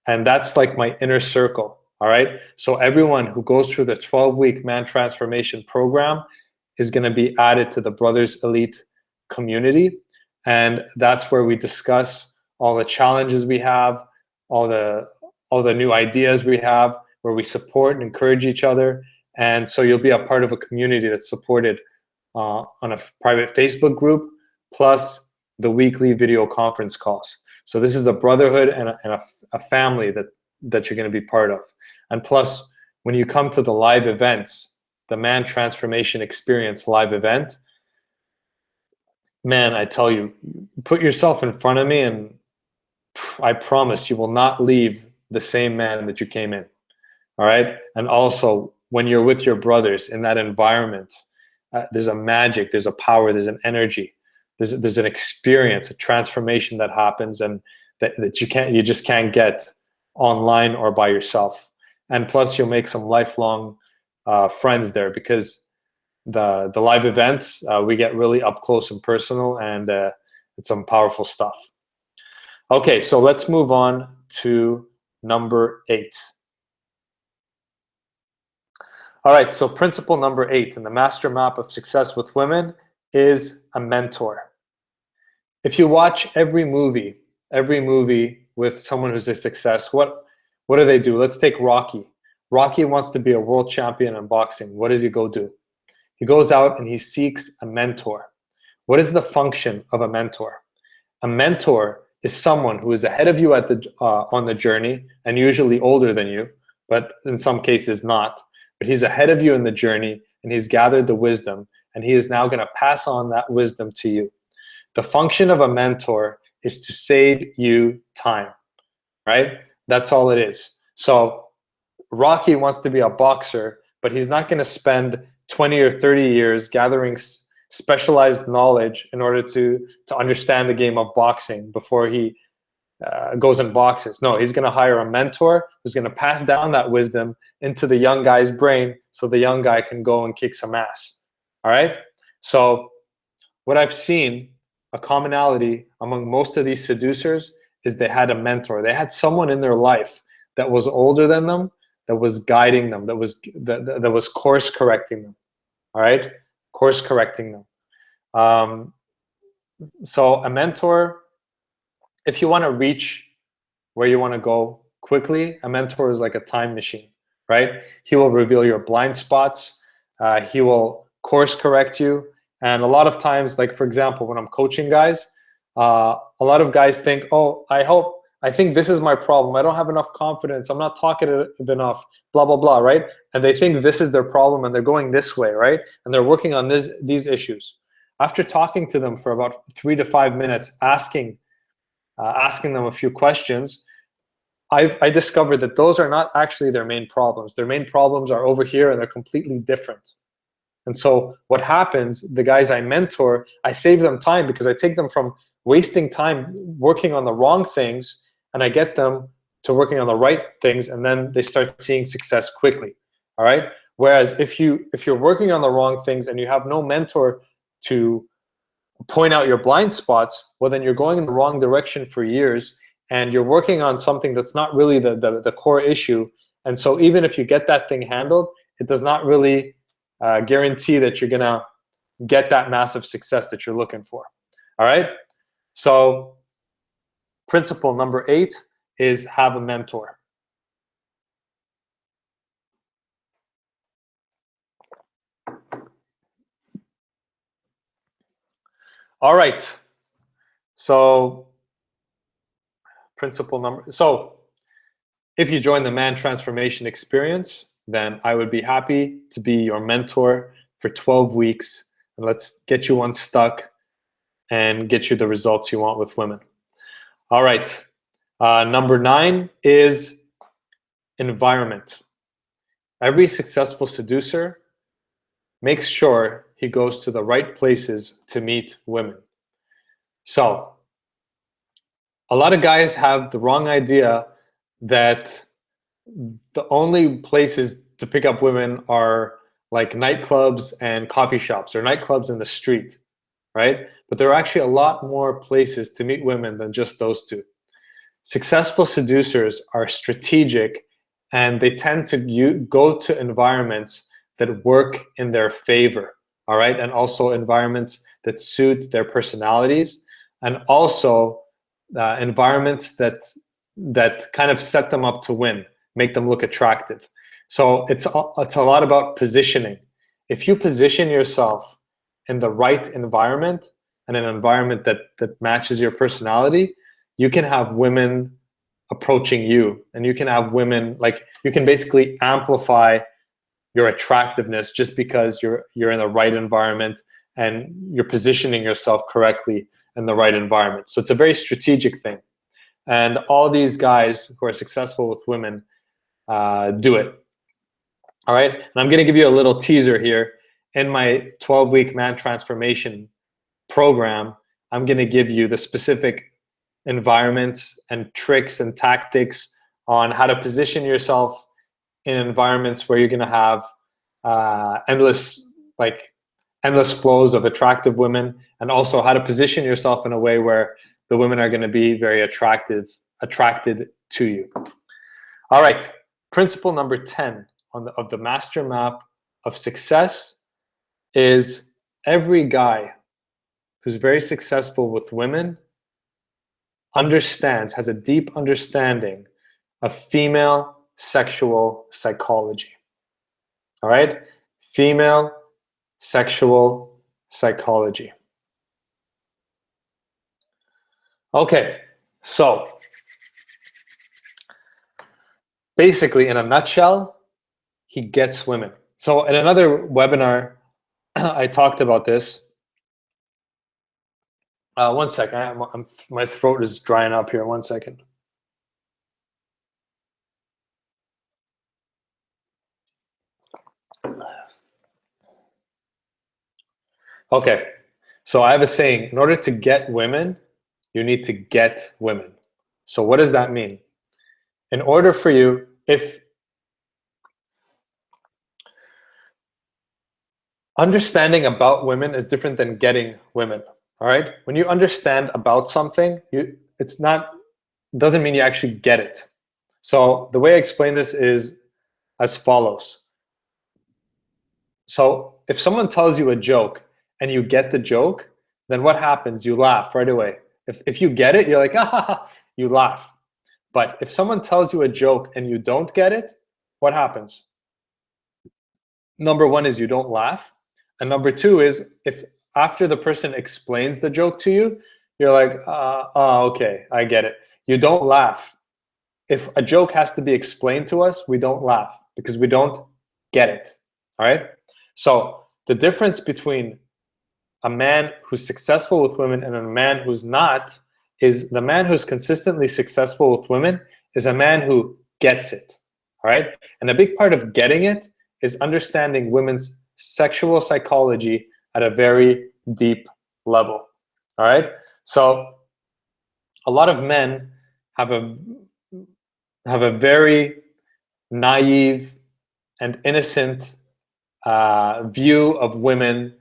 And that's like my inner circle, all right? So everyone who goes through the 12-week Man Transformation program is gonna be added to the Brothers Elite community. And that's where we discuss all the challenges we have, all the new ideas we have, where we support and encourage each other. And so you'll be a part of a community that's supported on a private Facebook group, plus the weekly video conference calls. So this is a brotherhood and a family that you're going to be part of. And plus, when you come to the live events, the Man Transformation Experience live event, man, I tell you, put yourself in front of me and I promise you will not leave the same man that you came in. All right? And also, when you're with your brothers in that environment, there's a magic, there's a power, there's an energy, there's an experience, a transformation that happens, and that you just can't get online or by yourself. And plus, you'll make some lifelong friends there, because the live events, we get really up close and personal, and it's some powerful stuff. Okay, so let's move on to number 8. All right, so principle number 8 in the master map of success with women is a mentor. If you watch every movie with someone who's a success, what do they do? Let's take Rocky. Rocky wants to be a world champion in boxing. What does he go do? He goes out and he seeks a mentor. What is the function of a mentor? A mentor is someone who is ahead of you at on the journey, and usually older than you, but in some cases not. But he's ahead of you in the journey, and he's gathered the wisdom, and he is now going to pass on that wisdom to you. The function of a mentor is to save you time, right? That's all it is. So Rocky wants to be a boxer, but he's not going to spend 20 or 30 years gathering specialized knowledge in order to understand the game of boxing before he goes and boxes. No, he's going to hire a mentor who's going to pass down that wisdom into the young guy's brain so the young guy can go and kick some ass. All right? So what I've seen, a commonality among most of these seducers, is they had a mentor. They had someone in their life that was older than them, that was guiding them, that was course correcting them. All right? Course correcting them. So a mentor, if you want to reach where you want to go quickly, a mentor is like a time machine, right? He will reveal your blind spots. He will course correct you. And a lot of times, like for example, when I'm coaching guys, a lot of guys think, oh, I hope I think this is my problem. I don't have enough confidence. I'm not talkative enough, blah, blah, blah, right? And they think this is their problem and they're going this way, right? And they're working on these issues. After talking to them for about 3 to 5 minutes, asking them a few questions, I discovered that those are not actually their main problems. Their main problems are over here and they're completely different. And so what happens, the guys I mentor, I save them time because I take them from wasting time working on the wrong things and I get them to working on the right things, and then they start seeing success quickly. All right. Whereas if you're working on the wrong things and you have no mentor to point out your blind spots, well, then you're going in the wrong direction for years and you're working on something that's not really the core issue. And so even if you get that thing handled, it does not really guarantee that you're gonna get that massive success that you're looking for. All right. So principle number 8 is have a mentor. All right. So if you join the Man Transformation Experience, then I would be happy to be your mentor for 12 weeks. And let's get you unstuck and get you the results you want with women. All right. Number 9 is environment. Every successful seducer makes sure he goes to the right places to meet women. So a lot of guys have the wrong idea that the only places to pick up women are like nightclubs and coffee shops, or nightclubs in the street, right? But there are actually a lot more places to meet women than just those two. Successful seducers are strategic, and they tend to go to environments that work in their favor, all right? And also environments that suit their personalities, and also environments that kind of set them up to win, make them look attractive. So it's a lot about positioning. If you position yourself in the right environment, and an environment that matches your personality, you can have women approaching you, and you can have women, like, you can basically amplify your attractiveness just because you're in the right environment and you're positioning yourself correctly in the right environment. So it's a very strategic thing. And all these guys who are successful with women do it. All right. And I'm going to give you a little teaser here. In my 12-week Man Transformation program, I'm going to give you the specific environments and tricks and tactics on how to position yourself in environments where you're going to have endless flows of attractive women, and also how to position yourself in a way where the women are going to be very attracted to you. All right, principle number 10 of the master map of success is every guy who's very successful with women has a deep understanding of female sexual psychology. All right, female sexual psychology. Okay, so basically, in a nutshell, he gets women. So in another webinar, I talked about this. One second, my throat is drying up here. One second. Okay, so I have a saying: in order to get women, you need to get women. So what does that mean? In order for you, if understanding about women is different than getting women, all right? When you understand about something, doesn't mean you actually get it. So the way I explain this is as follows. So if someone tells you a joke and you get the joke, then what happens? You laugh right away. If you get it, you're like, ah, you laugh. But if someone tells you a joke and you don't get it, what happens? Number one is you don't laugh. And number two is, if after the person explains the joke to you, you're like, okay, I get it. You don't laugh. If a joke has to be explained to us, we don't laugh because we don't get it. All right. So the difference between a man who's successful with women and a man who's not is the man who's consistently successful with women is a man who gets it. All right. And a big part of getting it is understanding women's sexual psychology at a very deep level. All right. So a lot of men have a very naive and innocent view of women,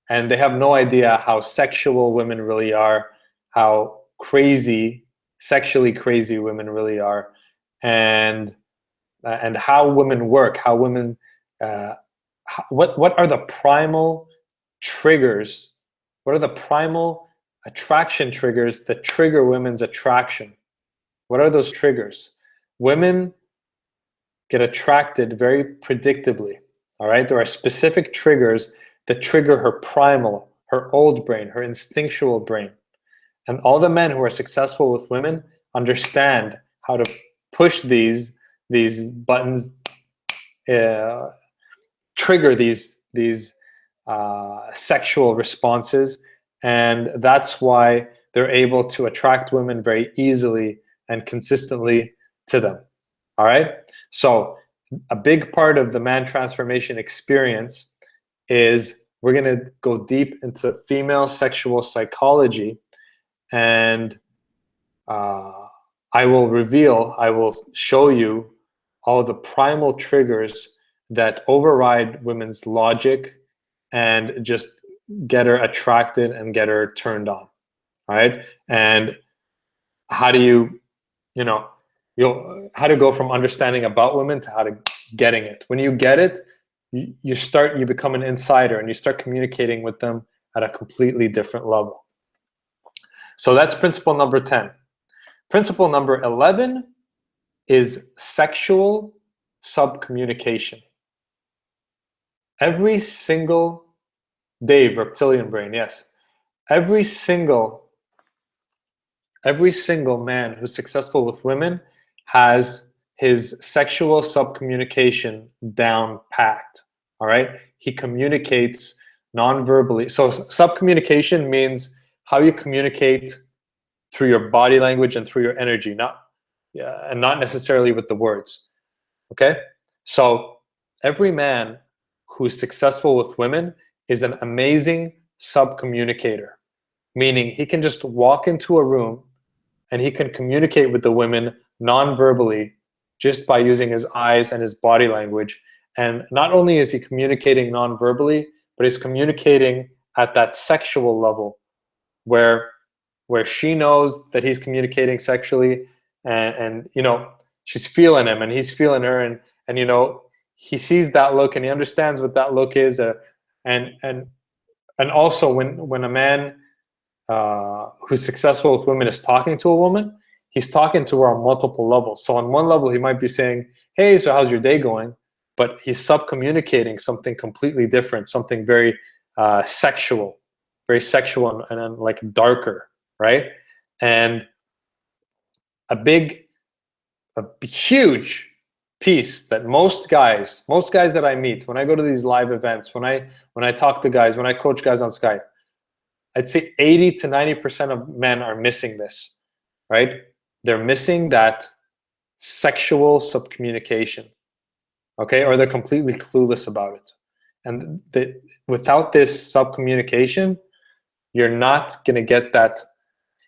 and they have no idea how sexual women really are, how crazy, sexually crazy women really are, and how women work, how women, what are the primal triggers? What are the primal attraction triggers that trigger women's attraction? What are those triggers? Women get attracted very predictably. All right, there are specific triggers that trigger her primal, her old brain, her instinctual brain. And all the men who are successful with women understand how to push these buttons, trigger these sexual responses, and that's why they're able to attract women very easily and consistently to them. All right, so a big part of the man transformation experience is we're going to go deep into female sexual psychology, and I will show you all the primal triggers that override women's logic and just get her attracted and get her turned on. All right, and how do how to go from understanding about women to how to getting it. When you get it, you become an insider and you start communicating with them at a completely different level. So that's principle number 10. Principle number 11 is sexual subcommunication. Every single Dave, reptilian brain, yes. Every single man who's successful with women has his sexual subcommunication down packed. All right, he communicates non-verbally. So subcommunication means how you communicate through your body language and through your energy, and not necessarily with the words. Okay, so every man who's successful with women is an amazing subcommunicator, meaning he can just walk into a room and he can communicate with the women non-verbally just by using his eyes and his body language. And not only is he communicating non-verbally, but he's communicating at that sexual level where she knows that he's communicating sexually, and she's feeling him and he's feeling her, and he sees that look and he understands what that look is, and also when a man who's successful with women is talking to a woman, he's talking to her on multiple levels. So on one level, he might be saying, hey, so how's your day going? But he's sub-communicating something completely different, something very sexual and like darker, right? And a huge piece that most guys that I meet, when I go to these live events, when I talk to guys, when I coach guys on Skype, I'd say 80 to 90% of men are missing this, right? They're missing that sexual subcommunication, okay? Or they're completely clueless about it. And without this subcommunication, you're not gonna get that.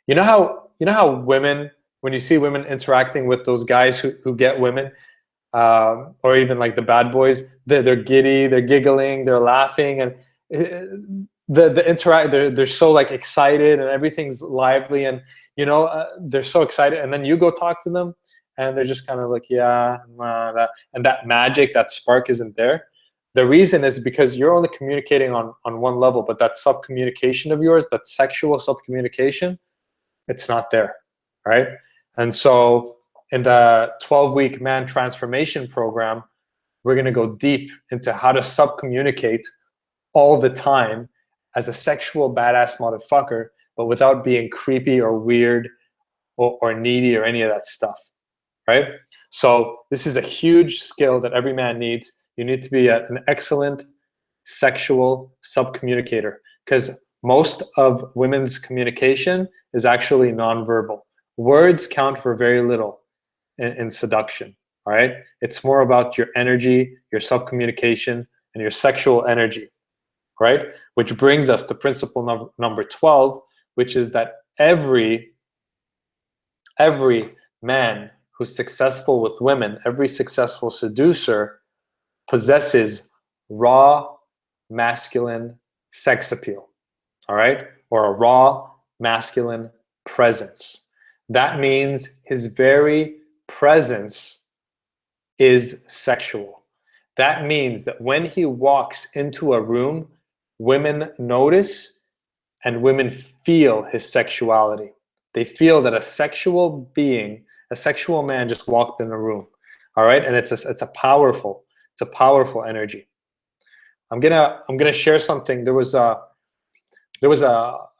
You know how women, when you see women interacting with those guys who get women, or even like the bad boys, they're giddy, they're giggling, they're laughing, and they're so like excited and everything's lively, and they're so excited, and then you go talk to them and they're just kind of like, yeah, and that magic, that spark isn't there. The reason is because you're only communicating on one level, but that subcommunication of yours, that sexual subcommunication, it's not there, right? And so in the 12-week man transformation program, we're going to go deep into how to subcommunicate all the time as a sexual badass motherfucker, but without being creepy or weird or needy or any of that stuff, right? So this is a huge skill that every man needs. You need to be an excellent sexual subcommunicator, because most of women's communication is actually nonverbal. Words count for very little in seduction, all right? It's more about your energy, your subcommunication, and your sexual energy, right? Which brings us to principle number 12, which is that every man who's successful with women, every successful seducer possesses raw masculine sex appeal, all right? Or a raw masculine presence. That means his very presence is sexual. That means that when he walks into a room, women notice and women feel his sexuality. They feel that a sexual being, a sexual man just walked in the room, all right? And it's a powerful energy. I'm gonna share something. There was a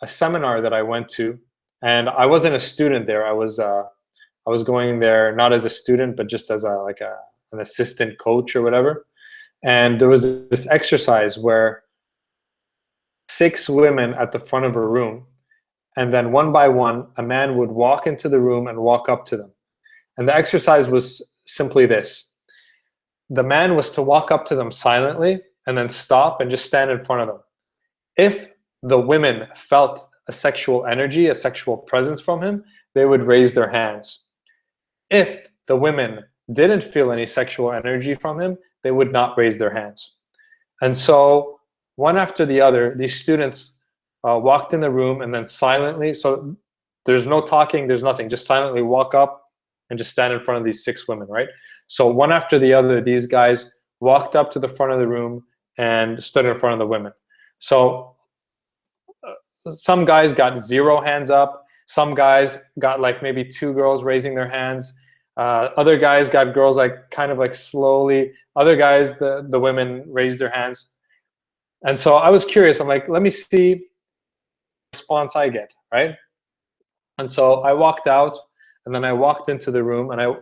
seminar that I went to, and I wasn't a student there. I was going there not as a student, but just as an assistant coach or whatever. And there was this exercise where 6 women at the front of a room, and then one by one, a man would walk into the room and walk up to them. And the exercise was simply this. The man was to walk up to them silently and then stop and just stand in front of them. If the women felt a sexual energy, a sexual presence from him, they would raise their hands. If the women didn't feel any sexual energy from him, they would not raise their hands. And so one after the other, these students walked in the room and then silently, so there's no talking, there's nothing, just silently walk up and just stand in front of these 6 women, right? So one after the other, these guys walked up to the front of the room and stood in front of the women. So some guys got 0 hands up. Some guys got like maybe 2 girls raising their hands. Other guys got girls like kind of like slowly. Other guys, the women raised their hands. And so I was curious. I'm like, let me see the response I get, right? And so I walked out, and then I walked into the room, and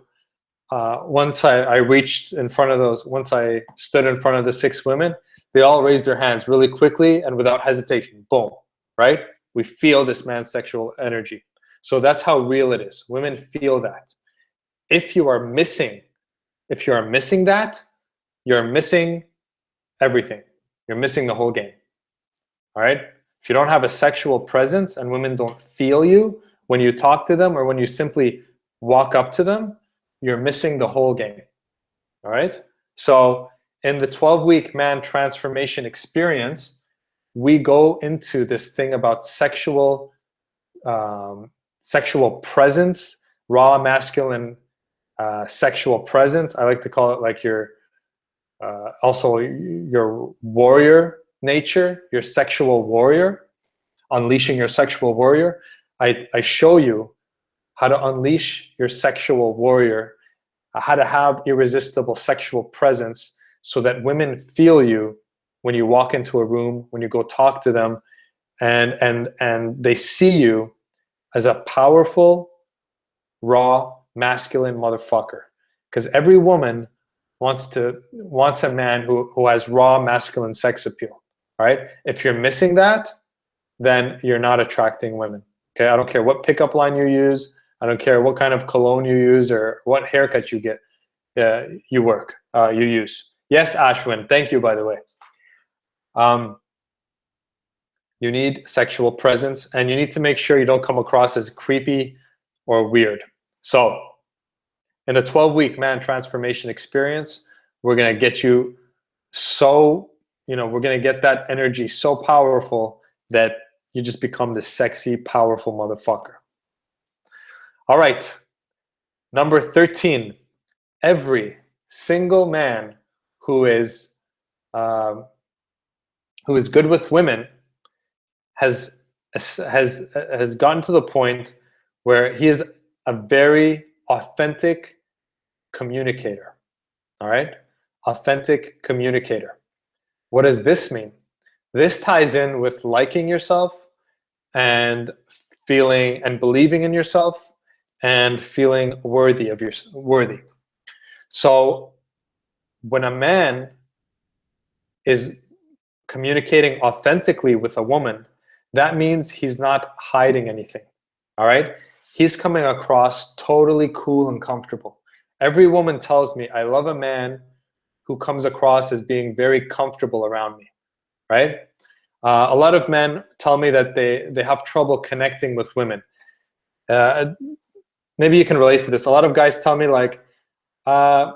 once I reached in front of once I stood in front of the 6 women, they all raised their hands really quickly and without hesitation. Boom, right? We feel this man's sexual energy. So that's how real it is. Women feel that. If you are missing that, you're missing everything. You're missing the whole game. All right? If you don't have a sexual presence and women don't feel you when you talk to them or when you simply walk up to them, you're missing the whole game. All right? So in the 12-week man transformation experience, we go into this thing about sexual presence, raw masculine sexual presence. I like to call it like also your warrior nature, your sexual warrior, unleashing your sexual warrior. I show you how to unleash your sexual warrior, how to have irresistible sexual presence so that women feel you when you walk into a room, when you go talk to them, and they see you as a powerful, raw, masculine motherfucker. Because every woman wants a man who has raw masculine sex appeal. All right? If you're missing that, then you're not attracting women. Okay? I don't care what pickup line you use. I don't care what kind of cologne you use or what haircut you get. You use. Yes, Ashwin. Thank you, by the way. You need sexual presence, and you need to make sure you don't come across as creepy or weird. So in the 12-week man transformation experience, we're going to get you we're going to get that energy so powerful that you just become this sexy, powerful motherfucker. All right. Number 13, every single man who is good with women has gotten to the point where he is a very authentic communicator. All right? Authentic communicator. What does this mean? This ties in with liking yourself and feeling and believing in yourself and feeling worthy. So when a man is communicating authentically with a woman, that means he's not hiding anything. All right? He's coming across totally cool and comfortable. Every woman tells me, I love a man who comes across as being very comfortable around me, right? A lot of men tell me that they have trouble connecting with women. Maybe you can relate to this. A lot of guys tell me like, I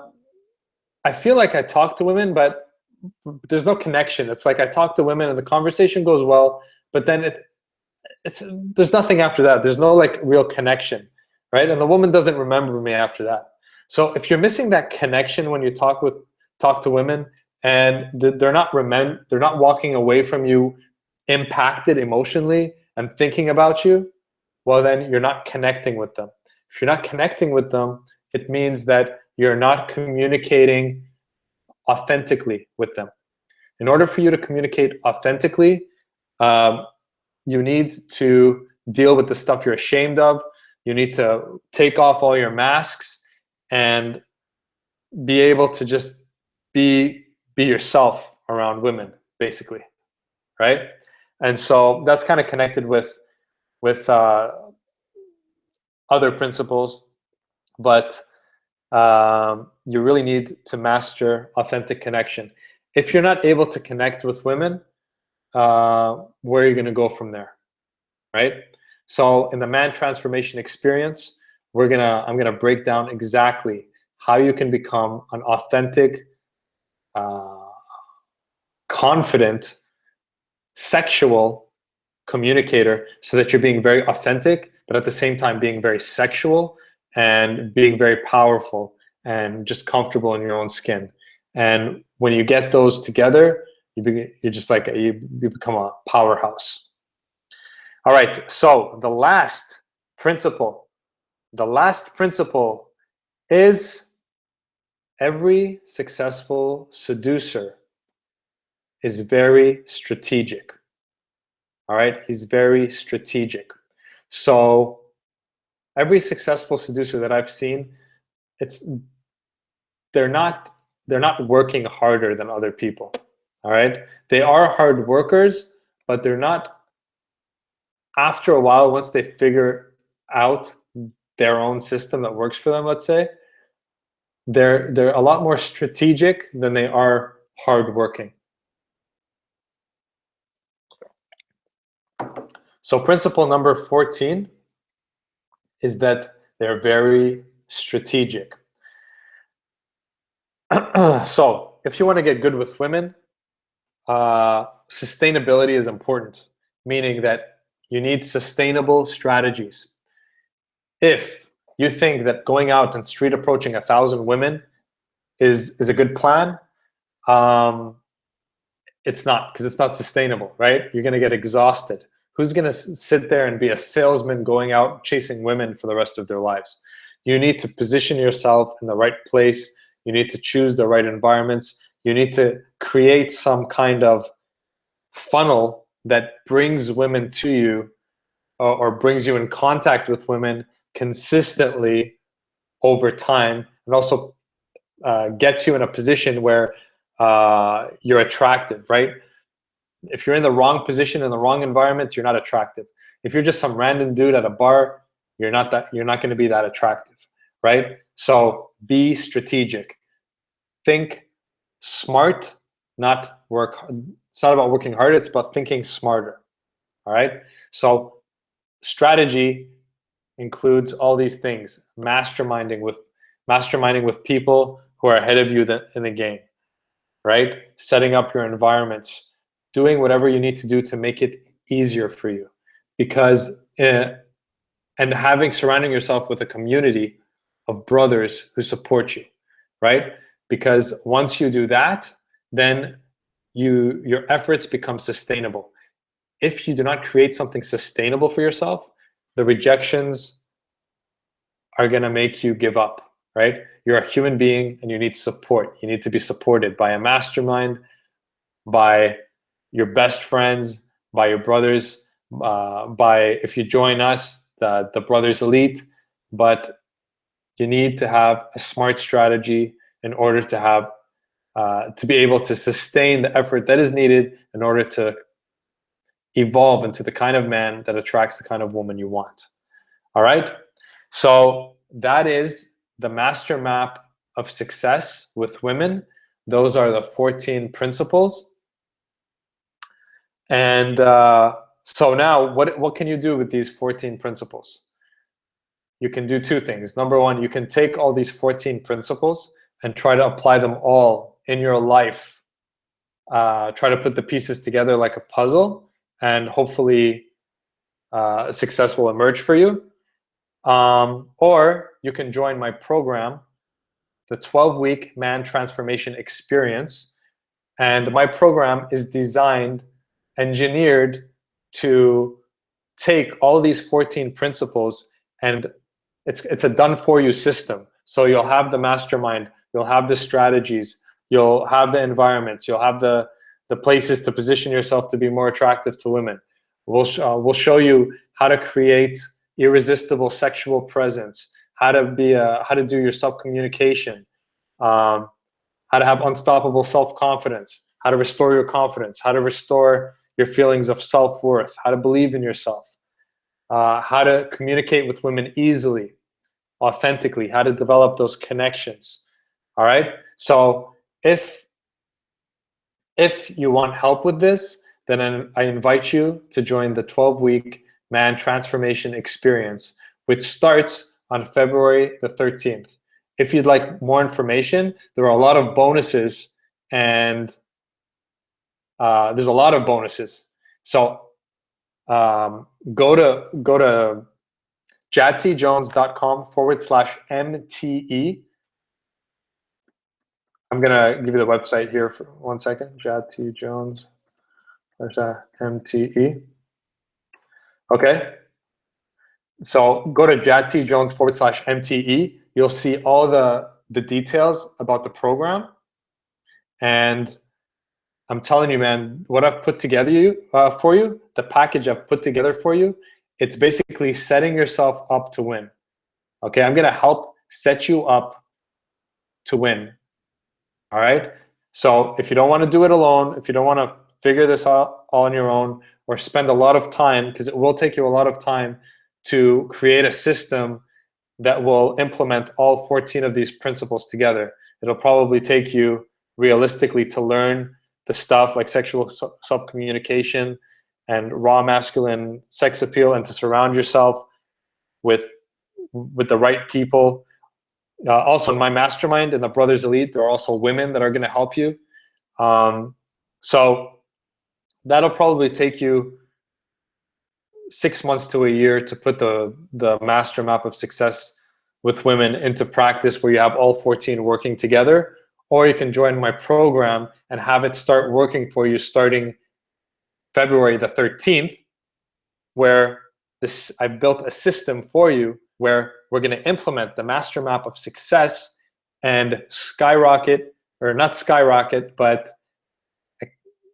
feel like I talk to women, but there's no connection. It's like I talk to women and the conversation goes well, but then there's nothing after that. There's no like real connection, right? And the woman doesn't remember me after that. So if you're missing that connection when you talk to women, and they're not walking away from you impacted emotionally and thinking about you, well, then you're not connecting with them. If you're not connecting with them, it means that you're not communicating authentically with them. In order for you to communicate authentically, you need to deal with the stuff you're ashamed of. You need to take off all your masks and be able to just be yourself around women, basically, right? And so that's kind of connected with other principles, but you really need to master authentic connection. If you're not able to connect with women, where are you going to go from there, right? So in the man transformation experience, I'm gonna break down exactly how you can become an authentic, confident, sexual communicator, so that you're being very authentic, but at the same time being very sexual and being very powerful and just comfortable in your own skin. And when you get those together, you're just like you become a powerhouse. All right, so the last principle is every successful seducer is very strategic. All right, he's very strategic. So every successful seducer that I've seen, they're not working harder than other people. All right, they are hard workers, but they're not. After a while, once they figure out their own system that works for them, let's say, they're a lot more strategic than they are hardworking. So principle number 14 is that they're very strategic. So if you want to get good with women, sustainability is important, meaning that you need sustainable strategies. If you think that going out and street approaching 1,000 women is a good plan, it's not, because it's not sustainable, right? You're going to get exhausted. Who's going to sit there and be a salesman going out chasing women for the rest of their lives? You need to position yourself in the right place. You need to choose the right environments. You need to create some kind of funnel that brings women to you, or brings you in contact with women consistently over time, and also gets you in a position where you're attractive, right? If you're in the wrong position in the wrong environment, you're not attractive. If you're just some random dude at a bar, you're not going to be that attractive, right? So be strategic. Think smart, not work. It's not about working harder, it's about thinking smarter. All right? So strategy includes all these things. Masterminding with people who are ahead of you in the game, right? Setting up your environments, doing whatever you need to do to make it easier for you, because and surrounding yourself with a community of brothers who support you, right? Because once you do that, then your efforts become sustainable. If you do not create something sustainable for yourself, the rejections are going to make you give up, right? You're a human being and you need support. You need to be supported by a mastermind, by your best friends, by your brothers, by, if you join us, the Brothers Elite, but you need to have a smart strategy in order to have to be able to sustain the effort that is needed in order to evolve into the kind of man that attracts the kind of woman you want. All right? So that is the master map of success with women. Those are the 14 principles. And so now what can you do with these 14 principles? You can do two things. Number one, you can take all these 14 principles and try to apply them all in your life. Try to put the pieces together like a puzzle, and hopefully success will emerge for you. Or you can join my program, the 12-week Man Transformation Experience. And my program is designed, engineered to take all these 14 principles, and it's a done-for-you system. So you'll have the mastermind, you'll have the strategies, you'll have the environments, you'll have the places to position yourself to be more attractive to women. We'll show you how to create irresistible sexual presence, how to do your self-communication, how to have unstoppable self-confidence, how to restore your confidence, how to restore your feelings of self-worth, how to believe in yourself, how to communicate with women easily, authentically, how to develop those connections. All right? So if you want help with this, then I invite you to join the 12-week Man Transformation Experience, which starts on February the 13th. If you'd like more information, there are a lot of bonuses, and there's a lot of bonuses. So go to jadtjones.com/MTE. I'm gonna give you the website here for 1 second. jadtjones. There's a MTE. Okay. So go to jadtjones/MTE. You'll see all the details about the program. And I'm telling you, man, what I've put together for you, the package I've put together for you, it's basically setting yourself up to win. Okay, I'm gonna help set you up to win. All right. So if you don't want to do it alone, if you don't want to figure this out all on your own, or spend a lot of time, because it will take you a lot of time to create a system that will implement all 14 of these principles together. It'll probably take you realistically to learn the stuff like sexual self-communication and raw masculine sex appeal, and to surround yourself with the right people. Also in my mastermind, in the Brothers Elite, there are also women that are going to help you. So that'll probably take you 6 months to a year to put the master map of success with women into practice, where you have all 14 working together. Or you can join my program and have it start working for you starting February the 13th, where I've built a system for you where we're going to implement the master map of success and skyrocket, or not skyrocket, but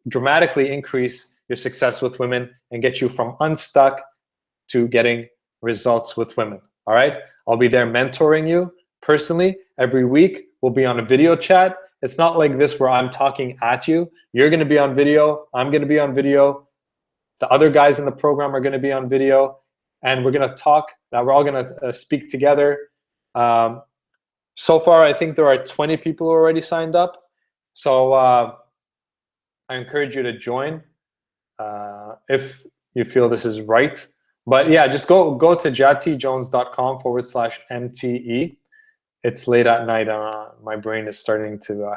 dramatically increase your success with women and get you from unstuck to getting results with women. All right? I'll be there mentoring you personally. Every week we'll be on a video chat. It's not like this where I'm talking at you. You're going to be on video. I'm going to be on video. The other guys in the program are going to be on video, and we're going to talk. Now we're all going to speak together. So far, I think there are 20 people who already signed up. So I encourage you to join if you feel this is right. But yeah, just go to jadtjones.com/MTE. It's late at night. My brain is starting to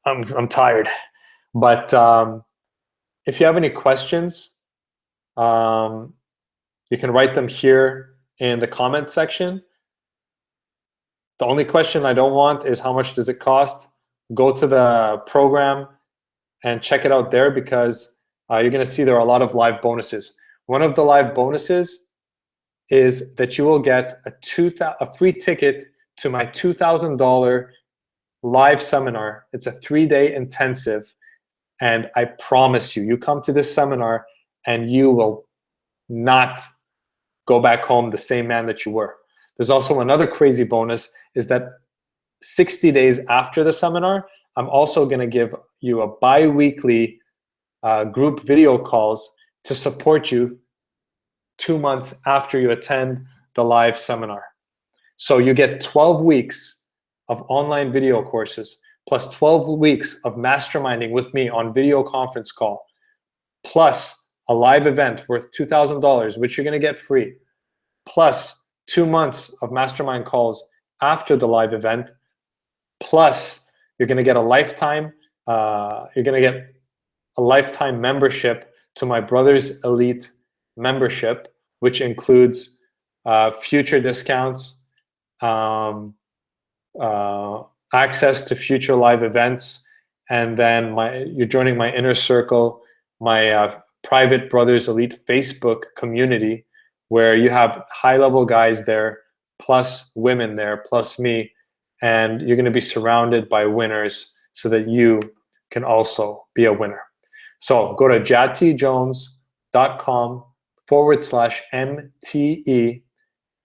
I'm tired. But if you have any questions, you can write them here in the comment section. The only question I don't want is how much does it cost? Go to the program and check it out there, because you're going to see there are a lot of live bonuses. One of the live bonuses is that you will get a free ticket to my $2,000 live seminar. It's a 3-day intensive, and I promise you, you come to this seminar and you will not go back home the same man that you were. There's also another crazy bonus is that 60 days after the seminar, I'm also going to give you a bi-weekly group video calls to support you 2 months after you attend the live seminar. So you get 12 weeks of online video courses plus 12 weeks of masterminding with me on video conference call, plus a live event worth $2,000, which you're going to get free, plus 2 months of mastermind calls after the live event, plus you're going to get a lifetime membership to my Brothers Elite membership, which includes future discounts, access to future live events, and then you're joining my inner circle, my private Brothers Elite Facebook community, where you have high-level guys there, plus women there, plus me, and you're going to be surrounded by winners so that you can also be a winner. So go to jatijones.com/MTE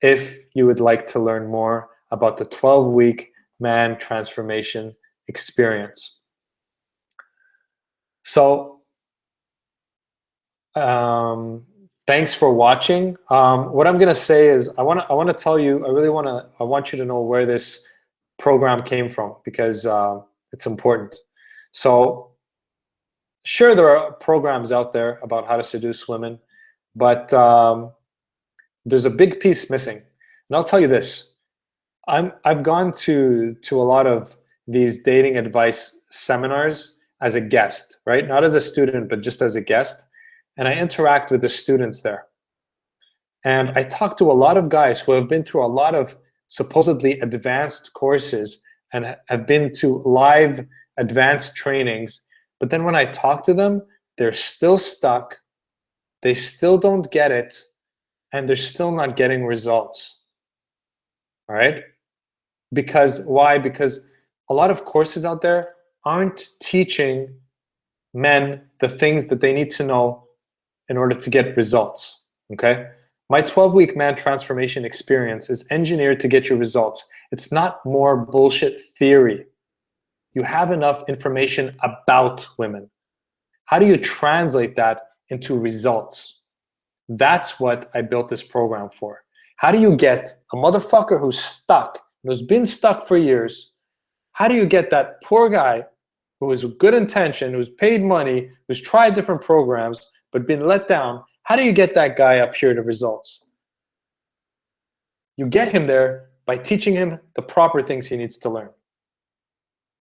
if you would like to learn more about the 12-week man transformation experience. So thanks for watching. What I'm going to say is I want to tell you, I want you to know where this program came from, because it's important. So sure, there are programs out there about how to seduce women, but there's a big piece missing. And I'll tell you this. I've gone to a lot of these dating advice seminars as a guest, right? Not as a student, but just as a guest. And I interact with the students there. And I talk to a lot of guys who have been through a lot of supposedly advanced courses and have been to live advanced trainings. But then when I talk to them, they're still stuck. They still don't get it. And they're still not getting results. All right? Because why? Because a lot of courses out there aren't teaching men the things that they need to know in order to get results, okay? My 12-week man transformation experience is engineered to get you results. It's not more bullshit theory. You have enough information about women. How do you translate that into results? That's what I built this program for. How do you get a motherfucker who's stuck, who's been stuck for years, how do you get that poor guy who has good intention, who's paid money, who's tried different programs, but been let down, how do you get that guy up here to results? You get him there by teaching him the proper things he needs to learn.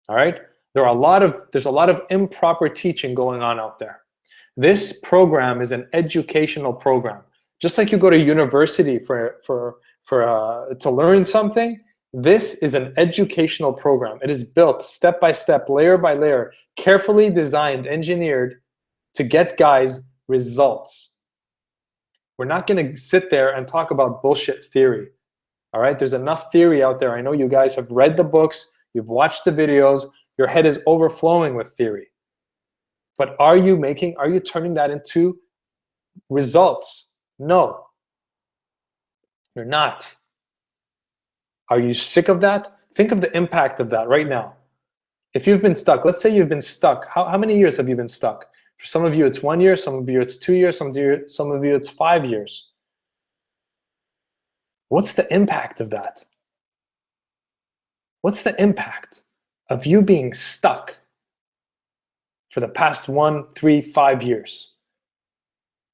All right? There's a lot of improper teaching going on out there. This program is an educational program. Just like you go to university to learn something, this is an educational program. It is built step by step, layer by layer, carefully designed, engineered to get guys results. We're not going to sit there and talk about bullshit theory. All right? There's enough theory out there. I know you guys have read the books, you've watched the videos, your head is overflowing with theory. But are you turning that into results? No, you're not. Are you sick of that? Think of the impact of that right now. If you've been stuck, let's say you've been stuck. How many years have you been stuck? For some of you, it's 1 year. Some of you, it's 2 years. Some of you, it's 5 years. What's the impact of that? What's the impact of you being stuck for the past 1, 3, 5 years?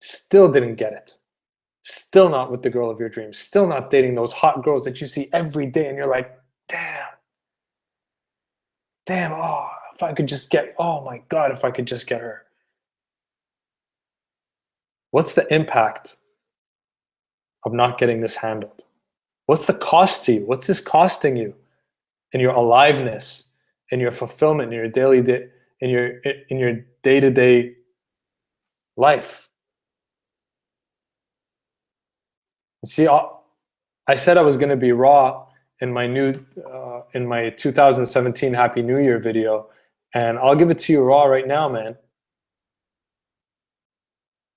Still didn't get it. Still not with the girl of your dreams. Still not dating those hot girls that you see every day and you're like, damn, oh, if I could just get, oh my God, if I could just get her. What's the impact of not getting this handled? What's the cost to you? What's this costing you in your aliveness, in your fulfillment, in your day-to-day life? See, I said I was going to be raw in my in my 2017 Happy New Year video, and I'll give it to you raw right now, man.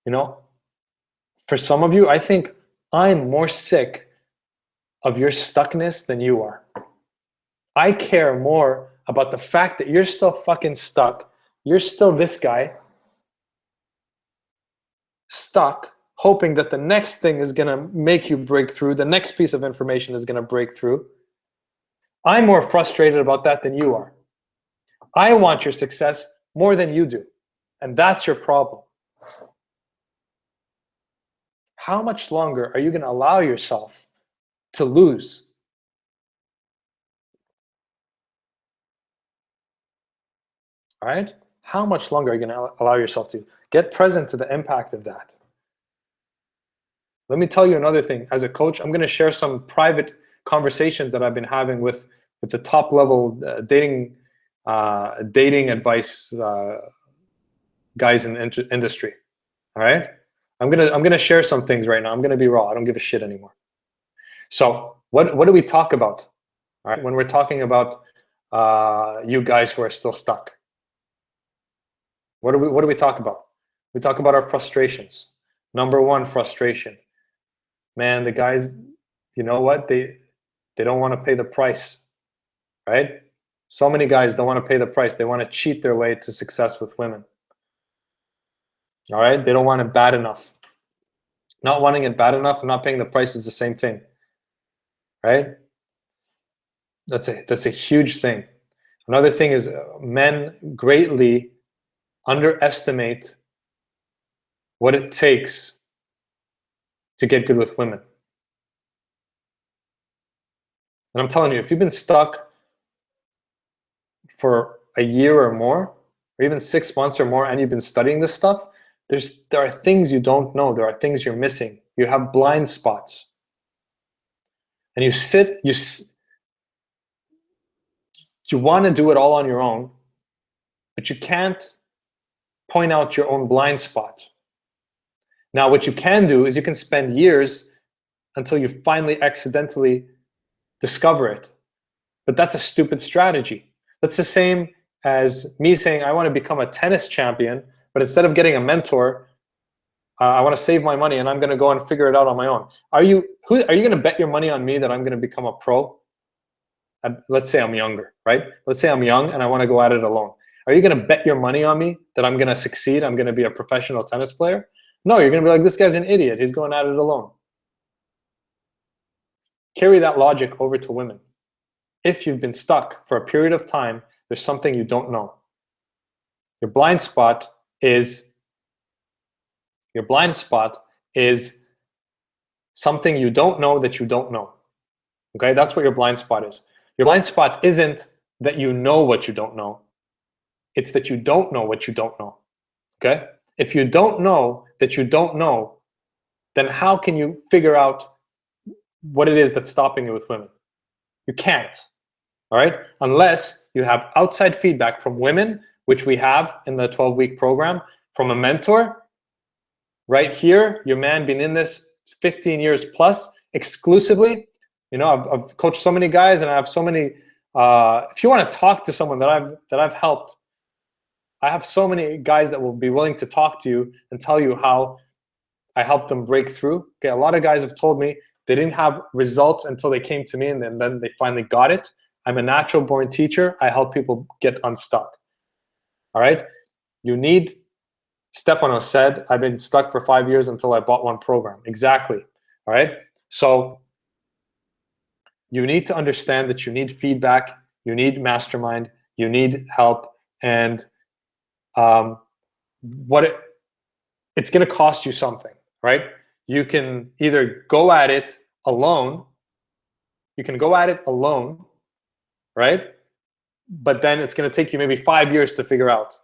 You know, for some of you, I think I'm more sick of your stuckness than you are. I care more about the fact that you're still fucking stuck. You're still this guy, stuck, hoping that the next thing is going to make you break through. The next piece of information is going to break through. I'm more frustrated about that than you are. I want your success more than you do. And that's your problem. How much longer are you going to allow yourself to lose? All right? How much longer are you going to allow yourself to get present to the impact of that? Let me tell you another thing. As a coach, I'm going to share some private conversations that I've been having with the top level dating advice guys in the industry. All right? I'm gonna share some things right now. I'm gonna be raw. I don't give a shit anymore. So what do we talk about? All right, when we're talking about you guys who are still stuck, what do we talk about? We talk about our frustrations. Number one frustration, man. The guys, you know what? They don't want to pay the price, right? So many guys don't want to pay the price. They want to cheat their way to success with women. All right, they don't want it bad enough. Not wanting it bad enough and not paying the price is the same thing, right? That's a huge thing. Another thing is men greatly underestimate what it takes to get good with women. And I'm telling you, if you've been stuck for a year or more, or even 6 months or more, and you've been studying this stuff, there are things you don't know. There are things you're missing. You have blind spots. And you want to do it all on your own, but you can't point out your own blind spot. Now, what you can do is you can spend years until you finally accidentally discover it. But that's a stupid strategy. That's the same as me saying, I want to become a tennis champion, but instead of getting a mentor, I want to save my money and I'm going to go and figure it out on my own. Are you going to bet your money on me that I'm going to become a pro? Let's say I'm younger, right? Let's say I'm young and I want to go at it alone. Are you going to bet your money on me that I'm going to succeed? I'm going to be a professional tennis player? No, you're going to be like, this guy's an idiot. He's going at it alone. Carry that logic over to women. If you've been stuck for a period of time, there's something you don't know. Your blind spot is something you don't know that you don't know. Okay, that's what your blind spot is. Your blind spot isn't that you know what you don't know. It's that you don't know what you don't know. Okay? If you don't know that you don't know, then how can you figure out what it is that's stopping you with women? You can't. All right? Unless you have outside feedback from women, which we have in the 12-week program, from a mentor. Right here, your man been in this 15 years plus exclusively. You know, I've coached so many guys and I have so many, if you want to talk to someone that I've helped, I have so many guys that will be willing to talk to you and tell you how I helped them break through. Okay, a lot of guys have told me they didn't have results until they came to me and then they finally got it. I'm a natural born teacher. I help people get unstuck. All right? You need, Stefano said, I've been stuck for 5 years until I bought one program. Exactly. All right? So you need to understand that you need feedback, you need mastermind, you need help, and it's going to cost you something, right? You can either go at it alone. You can go at it alone, right? But then it's going to take you maybe 5 years to figure out,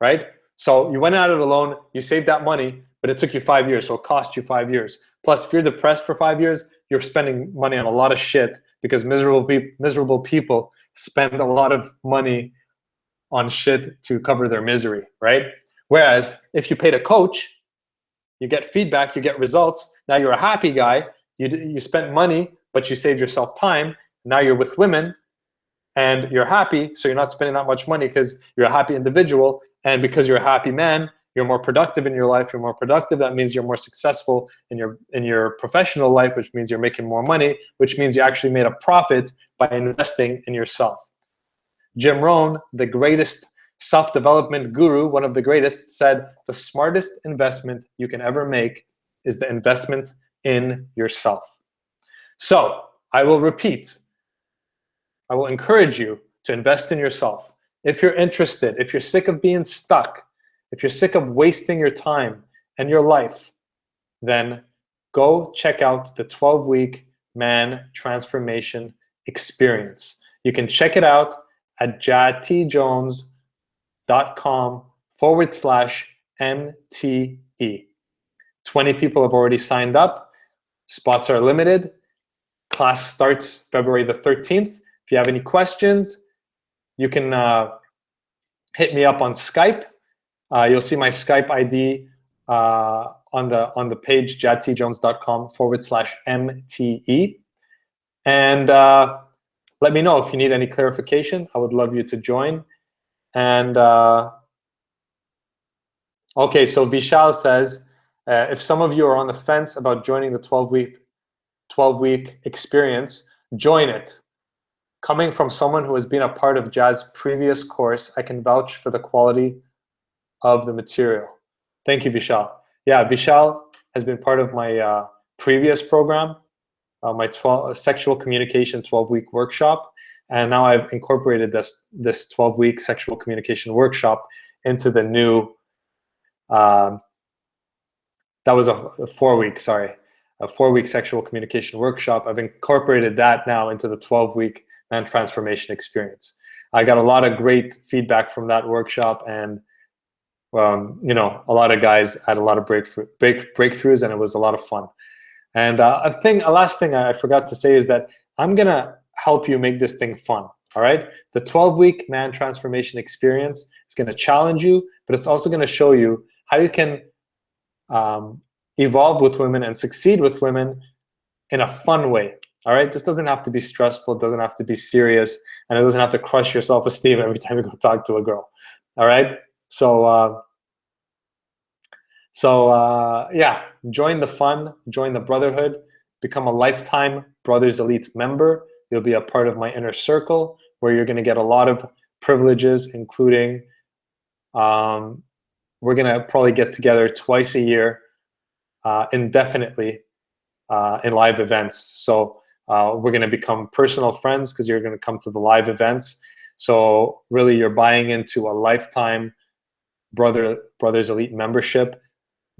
right? So you went at it alone, you saved that money, but it took you 5 years, so it cost you 5 years. Plus, if you're depressed for 5 years, you're spending money on a lot of shit because miserable people spend a lot of money on shit to cover their misery, right? Whereas if you paid a coach, you get feedback, you get results. Now you're a happy guy. You spent money, but you saved yourself time. Now you're with women and you're happy, so you're not spending that much money because you're a happy individual. And because you're a happy man, you're more productive in your life. You're more productive. That means you're more successful in your professional life, which means you're making more money, which means you actually made a profit by investing in yourself. Jim Rohn, the greatest self-development guru, one of the greatest, said the smartest investment you can ever make is the investment in yourself. So I will repeat, I will encourage you to invest in yourself. If you're interested, if you're sick of being stuck, if you're sick of wasting your time and your life, then go check out the 12-week Man Transformation Experience. You can check it out at jadtjones.com/MTE. 20 people have already signed up. Spots are limited. Class starts February the 13th. If you have any questions, you can hit me up on Skype. You'll see my Skype ID on the page, jadtjones.com/MTE. And let me know if you need any clarification. I would love you to join. And okay, so Vishal says, if some of you are on the fence about joining the 12-week experience, join it. Coming from someone who has been a part of Jad's previous course, I can vouch for the quality of the material. Thank you, Vishal. Yeah, Vishal has been part of my previous program, my sexual communication 12-week workshop, and now I've incorporated this 12-week sexual communication workshop into the new. That was a 4-week, sorry, a 4-week sexual communication workshop. I've incorporated that now into the 12-week Man Transformation Experience. I got a lot of great feedback from that workshop, and you know, a lot of guys had a lot of breakthroughs, and it was a lot of fun. And a last thing I forgot to say is that I'm gonna help you make this thing fun. All right, the 12-week Man Transformation Experience is gonna challenge you, but it's also gonna show you how you can evolve with women and succeed with women in a fun way. All right, this doesn't have to be stressful, it doesn't have to be serious, and it doesn't have to crush your self-esteem every time you go talk to a girl. All right, so yeah, join the fun, join the brotherhood, become a lifetime Brothers Elite member. You'll be a part of my inner circle where you're going to get a lot of privileges, including we're going to probably get together twice a year indefinitely in live events. So we're going to become personal friends because you're going to come to the live events. So really you're buying into a lifetime Brothers Elite membership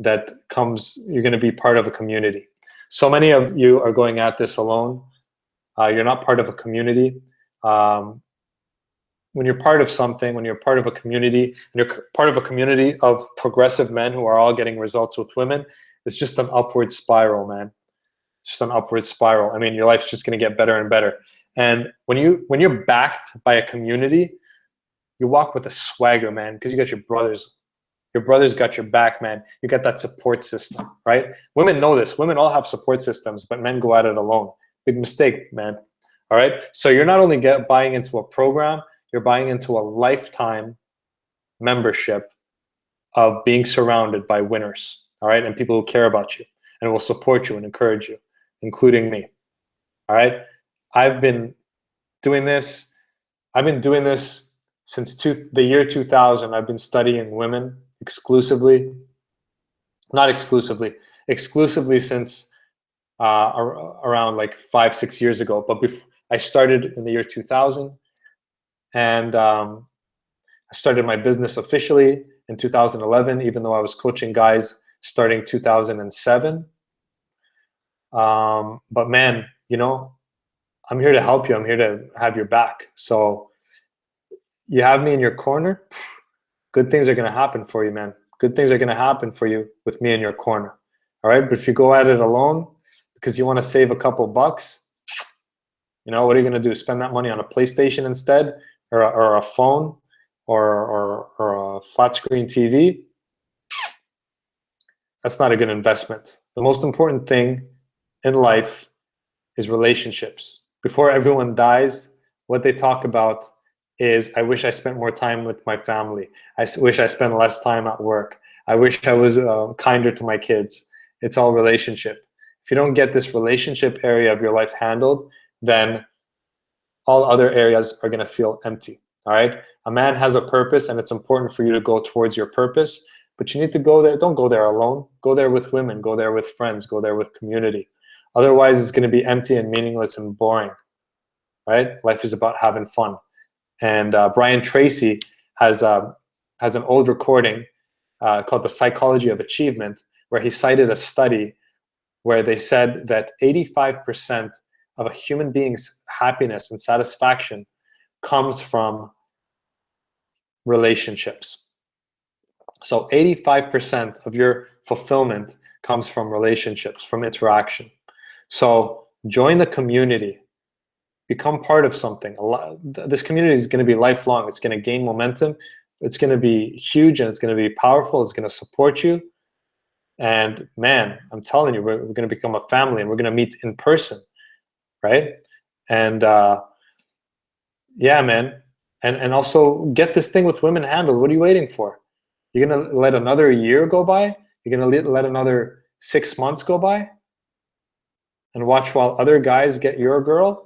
that comes, you're going to be part of a community. So many of you are going at this alone. You're not part of a community. When you're part of something, when you're part of a community, and you're part of a community of progressive men who are all getting results with women, it's just an upward spiral, man. It's just an upward spiral. I mean, your life's just going to get better and better. And when you're backed by a community, you walk with a swagger, man, because you got your brothers. Your brothers got your back, man. You got that support system, right? Women know this. Women all have support systems, but men go at it alone. Big mistake, man. All right? So you're not only buying into a program, you're buying into a lifetime membership of being surrounded by winners, all right? And people who care about you and will support you and encourage you, including me, all right? I've been doing this since the year 2000. I've been studying women exclusively since around like 5-6 years ago. But I started in the year 2000, and I started my business officially in 2011, even though I was coaching guys starting 2007. But man, you know, I'm here to help you. I'm here to have your back. So you have me in your corner. Good things are going to happen for you, man. Good things are going to happen for you with me in your corner. All right. But if you go at it alone because you want to save a couple bucks, you know, what are you going to do? Spend that money on a PlayStation instead, or a phone, or a flat screen TV? That's not a good investment. The most important thing in life is relationships. Before everyone dies, what they talk about is, I wish I spent more time with my family. I wish I spent less time at work. I wish I was kinder to my kids. It's all relationship. If you don't get this relationship area of your life handled, then all other areas are going to feel empty. All right. A man has a purpose, and it's important for you to go towards your purpose, but you need to go there. Don't go there alone. Go there with women. Go there with friends. Go there with community. Otherwise, it's going to be empty and meaningless and boring. Right? Life is about having fun. And Brian Tracy has an old recording called The Psychology of Achievement, where he cited a study where they said that 85% of a human being's happiness and satisfaction comes from relationships. So 85% of your fulfillment comes from relationships, from interaction. So join the community. Become part of something. This community is going to be lifelong. It's going to gain momentum. It's going to be huge, and it's going to be powerful. It's going to support you. And man, I'm telling you, we're going to become a family, and we're going to meet in person, right? And yeah, man. And also get this thing with women handled. What are you waiting for? You're going to let another year go by? You're going to let another 6 months go by? And watch while other guys get your girl?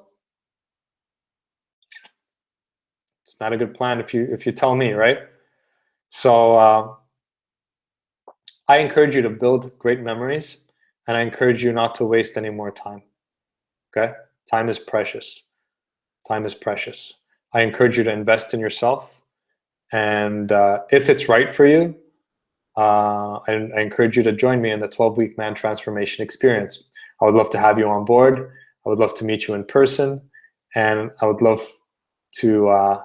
It's not a good plan if you tell me, right? So I encourage you to build great memories, and I encourage you not to waste any more time. Okay? Time is precious. Time is precious. I encourage you to invest in yourself, and if it's right for you, I encourage you to join me in the 12-week Man Transformation Experience. I would love to have you on board. I would love to meet you in person, and I would love to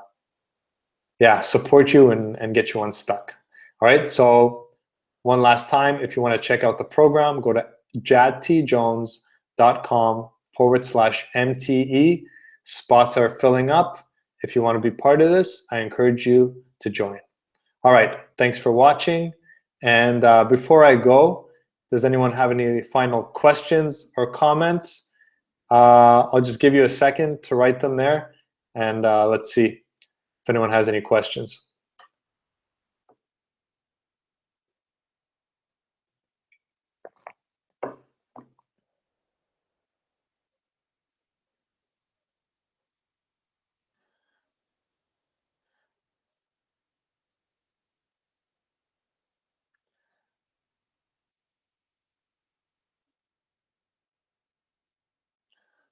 support you and get you unstuck. All right, so one last time, if you want to check out the program, go to jadtjones.com/MTE. Spots are filling up. If you want to be part of this, I encourage you to join. All right, thanks for watching. And before I go, does anyone have any final questions or comments? I'll just give you a second to write them there, and let's see if anyone has any questions.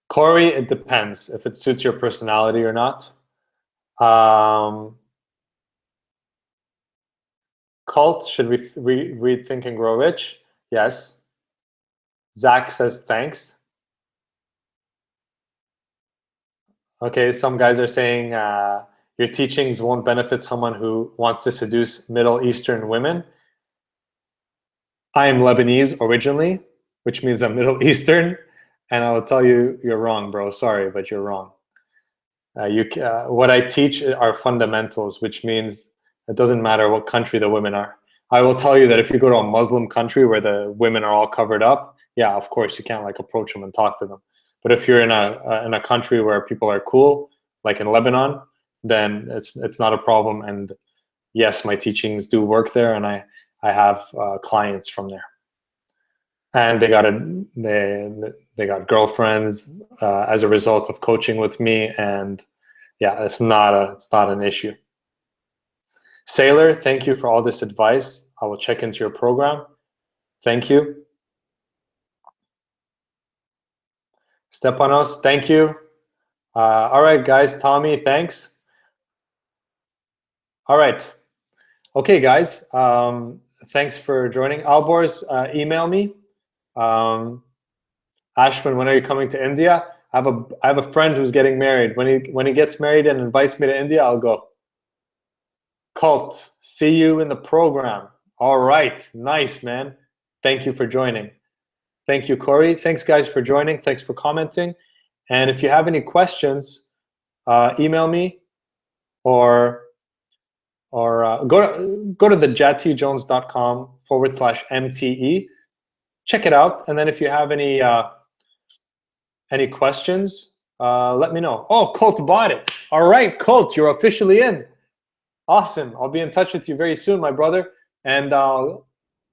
Corey, it depends if it suits your personality or not. Cult, should we read Think and Grow Rich? Yes. Zach says thanks. Okay, some guys are saying your teachings won't benefit someone who wants to seduce Middle Eastern women. I am Lebanese originally, which means I'm Middle Eastern, and I will tell you, you're wrong, bro. Sorry, but you're wrong. What I teach are fundamentals, which means it doesn't matter what country the women are. I will tell you that if you go to a Muslim country where the women are all covered up, yeah, of course you can't like approach them and talk to them. But if you're in a country where people are cool, like in Lebanon, then it's not a problem. And yes, my teachings do work there, and I have clients from there, and they got girlfriends as a result of coaching with me. And yeah, it's not an issue. Sailor, thank you for all this advice. I will check into your program. Thank you. Stepanos, thank you. All right, guys. Tommy, thanks. All right. Okay, guys. Thanks for joining. Albors, email me. Ashwin, when are you coming to India? I have a friend who's getting married. When he gets married and invites me to India, I'll go. Cult, see you in the program. All right, nice, man. Thank you for joining. Thank you, Corey. Thanks, guys, for joining. Thanks for commenting. And if you have any questions, email me or go to the jadtjones.com/MTE. Check it out, and then if you have any questions, let me know. Oh, Colt bought it. All right, Colt, you're officially in. Awesome. I'll be in touch with you very soon, my brother. And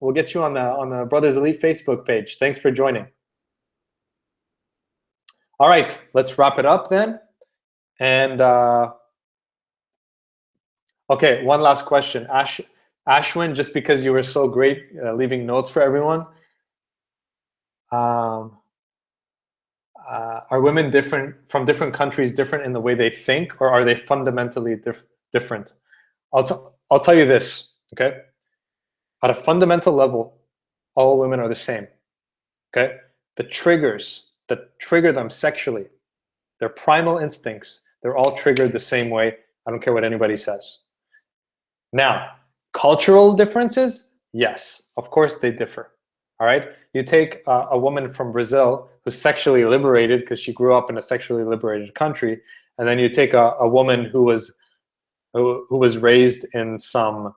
We'll get you on the Brothers Elite Facebook page. Thanks for joining. All right, let's wrap it up then. And okay, one last question. Ashwin, just because you were so great leaving notes for everyone, are women different from different countries, different in the way they think, or are they fundamentally different? I'll tell you this, okay? At a fundamental level, all women are the same, okay? The triggers that trigger them sexually, their primal instincts, they're all triggered the same way. I don't care what anybody says. Now, cultural differences, yes, of course they differ, all right? You take a woman from Brazil who's sexually liberated because she grew up in a sexually liberated country, and then you take a woman who was raised in some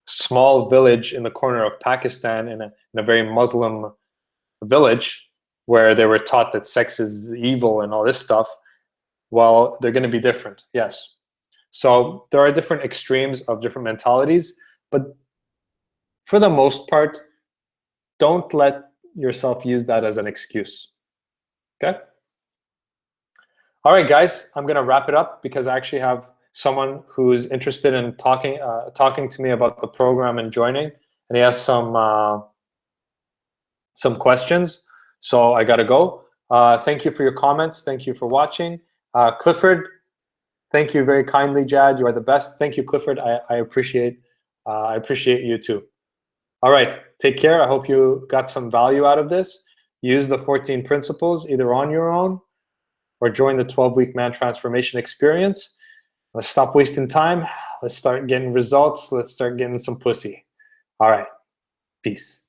small village in the corner of Pakistan in a very Muslim village where they were taught that sex is evil and all this stuff. Well, they're going to be different, yes. So there are different extremes of different mentalities, but for the most part, don't let yourself use that as an excuse, okay? All right, guys, I'm going to wrap it up because I actually have someone who's interested in talking to me about the program and joining, and he has some questions. So I gotta go. Thank you for your comments. Thank you for watching. Clifford, thank you very kindly, Jad. You are the best. Thank you, Clifford. I appreciate you too. All right, take care. I hope you got some value out of this. Use the 14 principles either on your own or join the 12-week man transformation experience. Let's stop wasting time. Let's start getting results. Let's start getting some pussy. All right. Peace.